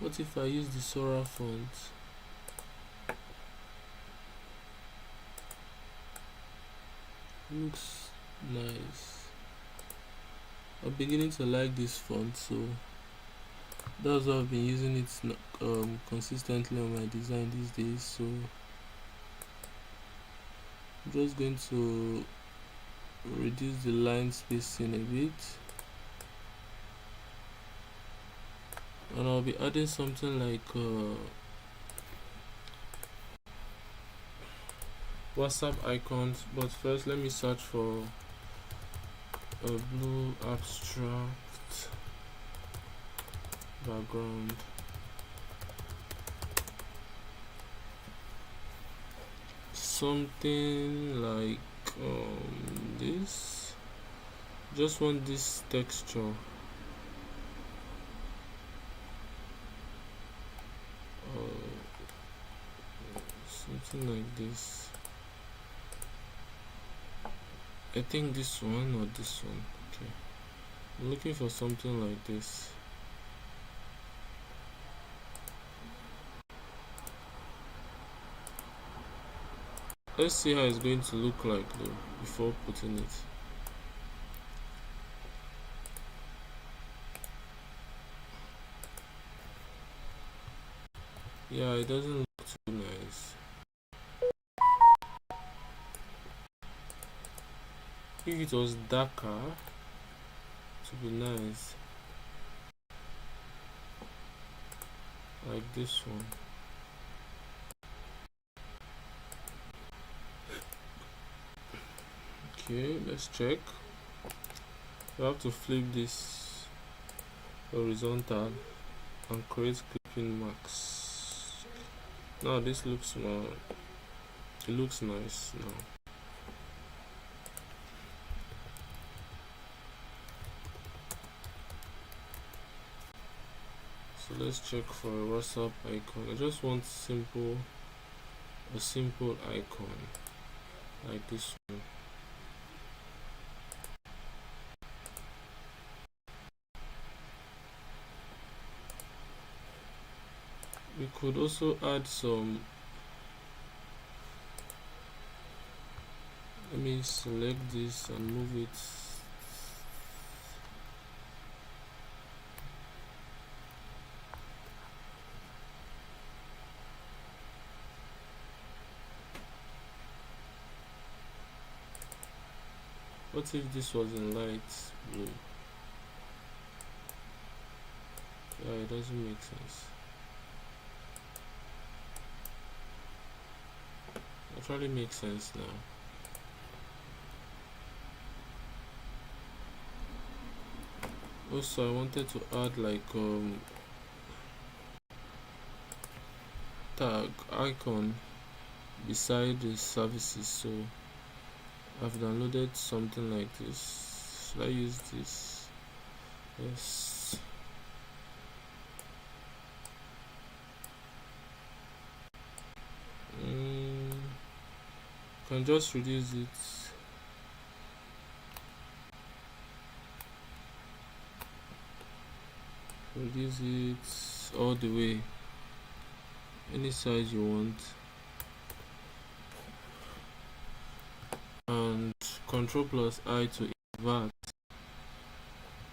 What if I use the Sora font? Looks nice. I'm beginning to like this font, so that's why I've been using it consistently on my design these days. So I'm just going to reduce the line spacing a bit, and I'll be adding something like WhatsApp icons. But first, let me search for a blue abstract background. Something like this. Just want this texture. Something like this. I think this one or this one. Okay, I'm looking for something like this. Let's see how it's going to look like though before putting it. Yeah, it doesn't look too nice. If it was darker, it would be nice. Like this one. Okay, let's check. You have to flip this horizontal and create clipping marks. Now this looks more, it looks nice now. So let's check for a WhatsApp icon. I just want a simple icon like this one. We could also add some. Let me select this and move it. What if this was in light blue? Yeah, it doesn't make sense. Actually makes sense now. Also, I wanted to add like tag icon beside the services, so I've downloaded something like this. Should I use this? Yes. Can just reduce it. Reduce it all the way, any size you want, and Ctrl plus I to invert,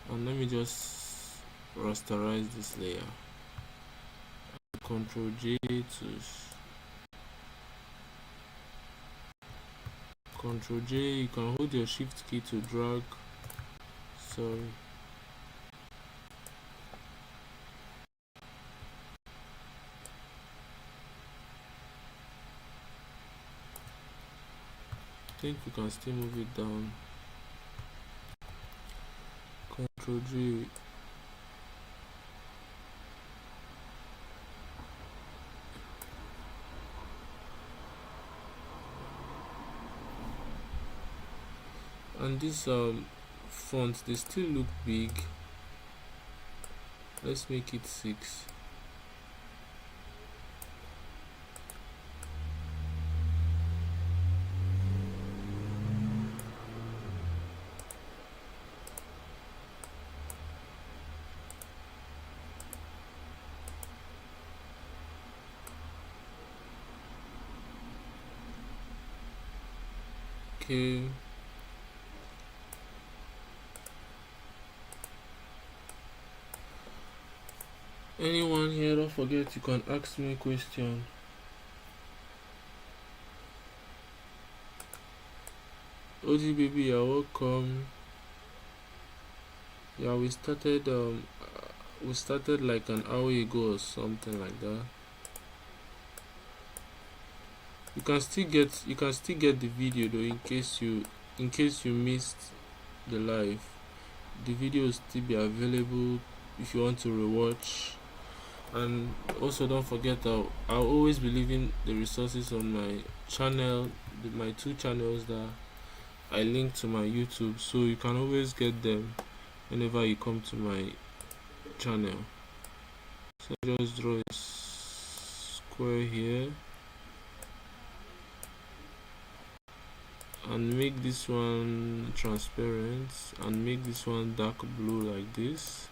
and let me just rasterize this layer. Ctrl J to Ctrl J. You can hold your shift key to drag. Sorry. I think we can still move it down. Ctrl G. And this font, they still look big. Let's make it 6. Okay. Anyone here, don't forget you can ask me a question. OG baby, you're welcome. Yeah, we started like an hour ago or something like that. You can still get the video though, in case you missed the live. The video will still be available if you want to rewatch. And also don't forget, I'll always be leaving the resources on my channel, my 2 channels that I link to my YouTube, so you can always get them whenever you come to my channel. So just draw a square here and make this one transparent and make this one dark blue like this.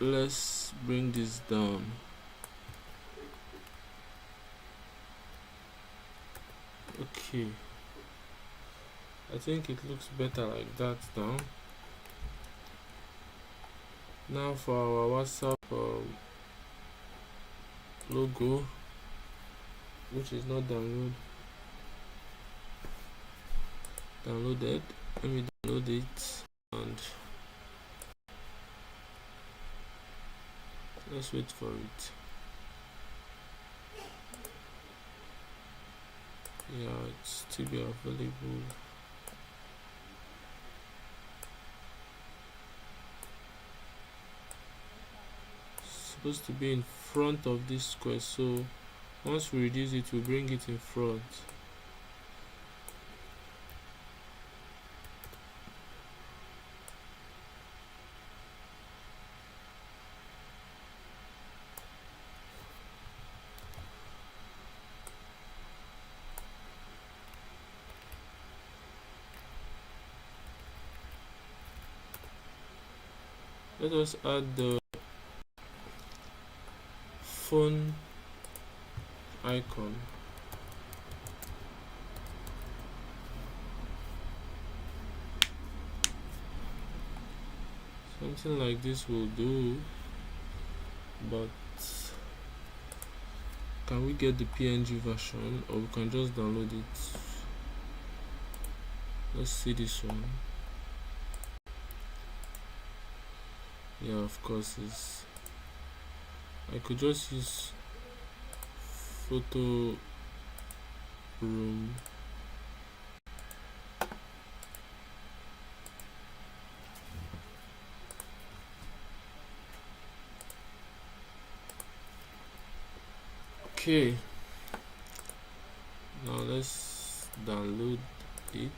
Let's bring this down. Okay, I think it looks better like that now. Now for our WhatsApp logo, which is not downloaded. Let me download it and let's wait for it. Yeah, it's still be available. It's supposed to be in front of this square, so once we reduce it, we bring it in front. let us add the phone icon. Something like this will do, but can we get the PNG version, or we can just download it? Let's see this one. Yeah, of course, I could just use photo room. Okay, now let's download it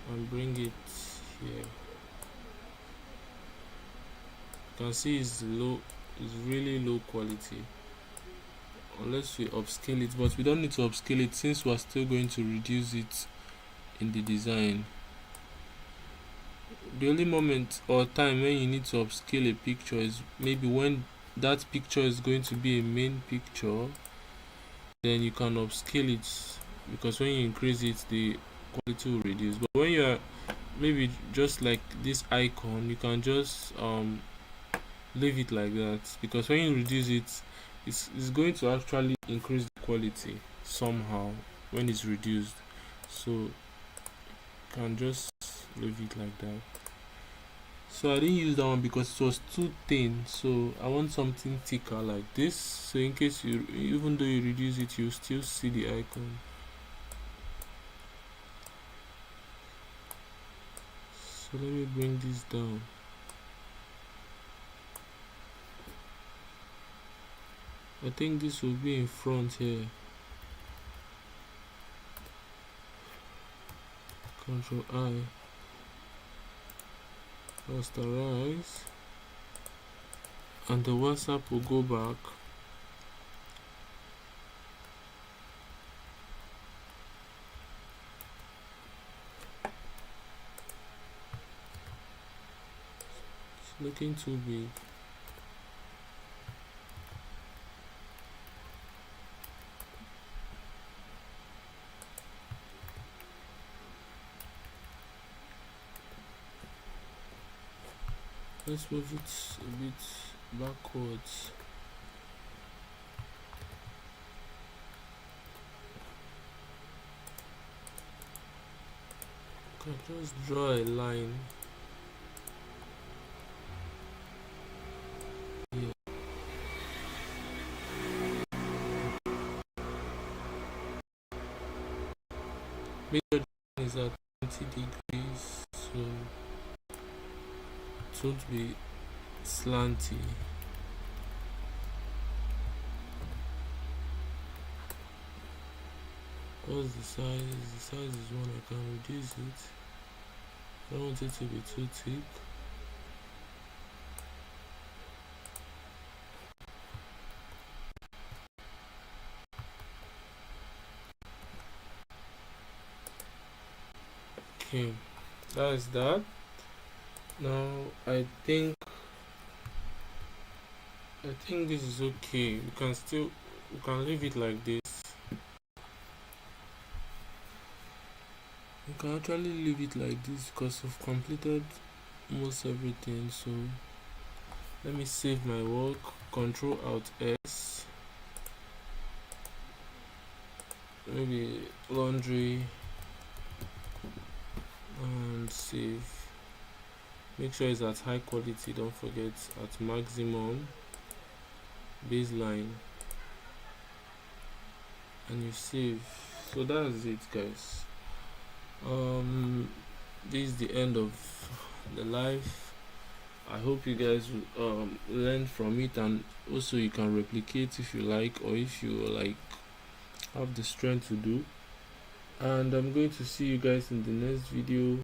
and bring it here. You can see it's really low quality, unless we upscale it, but we don't need to upscale it since we're still going to reduce it in the design. The only moment or time when you need to upscale a picture is maybe when that picture is going to be a main picture, then you can upscale it, because when you increase it the quality will reduce. But when you are maybe just like this icon, you can just leave it like that, because when you reduce it, it's going to actually increase the quality somehow when it's reduced. So you can just leave it like that. So I didn't use that one because it was too thin, so I want something thicker like this, so in case you, even though you reduce it, you still see the icon. So let me bring this down. I think this will be in front here. Control I, rasterize, and the WhatsApp will go back. It's looking too big. Let's move it a bit backwards. Can just draw a line. Yeah. Major is at 20 degrees, so it won't be slanty. What's the size? The size is one, I can reduce it. I don't want it to be too thick. Okay, that is that. Now I think this is okay. We can leave it like this. You can actually leave it like this because we've completed almost everything. So let me save my work. Control Alt S. Maybe laundry and save. Make sure it's at high quality, don't forget, at maximum, baseline, and you save. So that's it, guys. This is the end of the live. I hope you guys will learn from it, and also you can replicate if you like, or if you like have the strength to do. And I'm going to see you guys in the next video.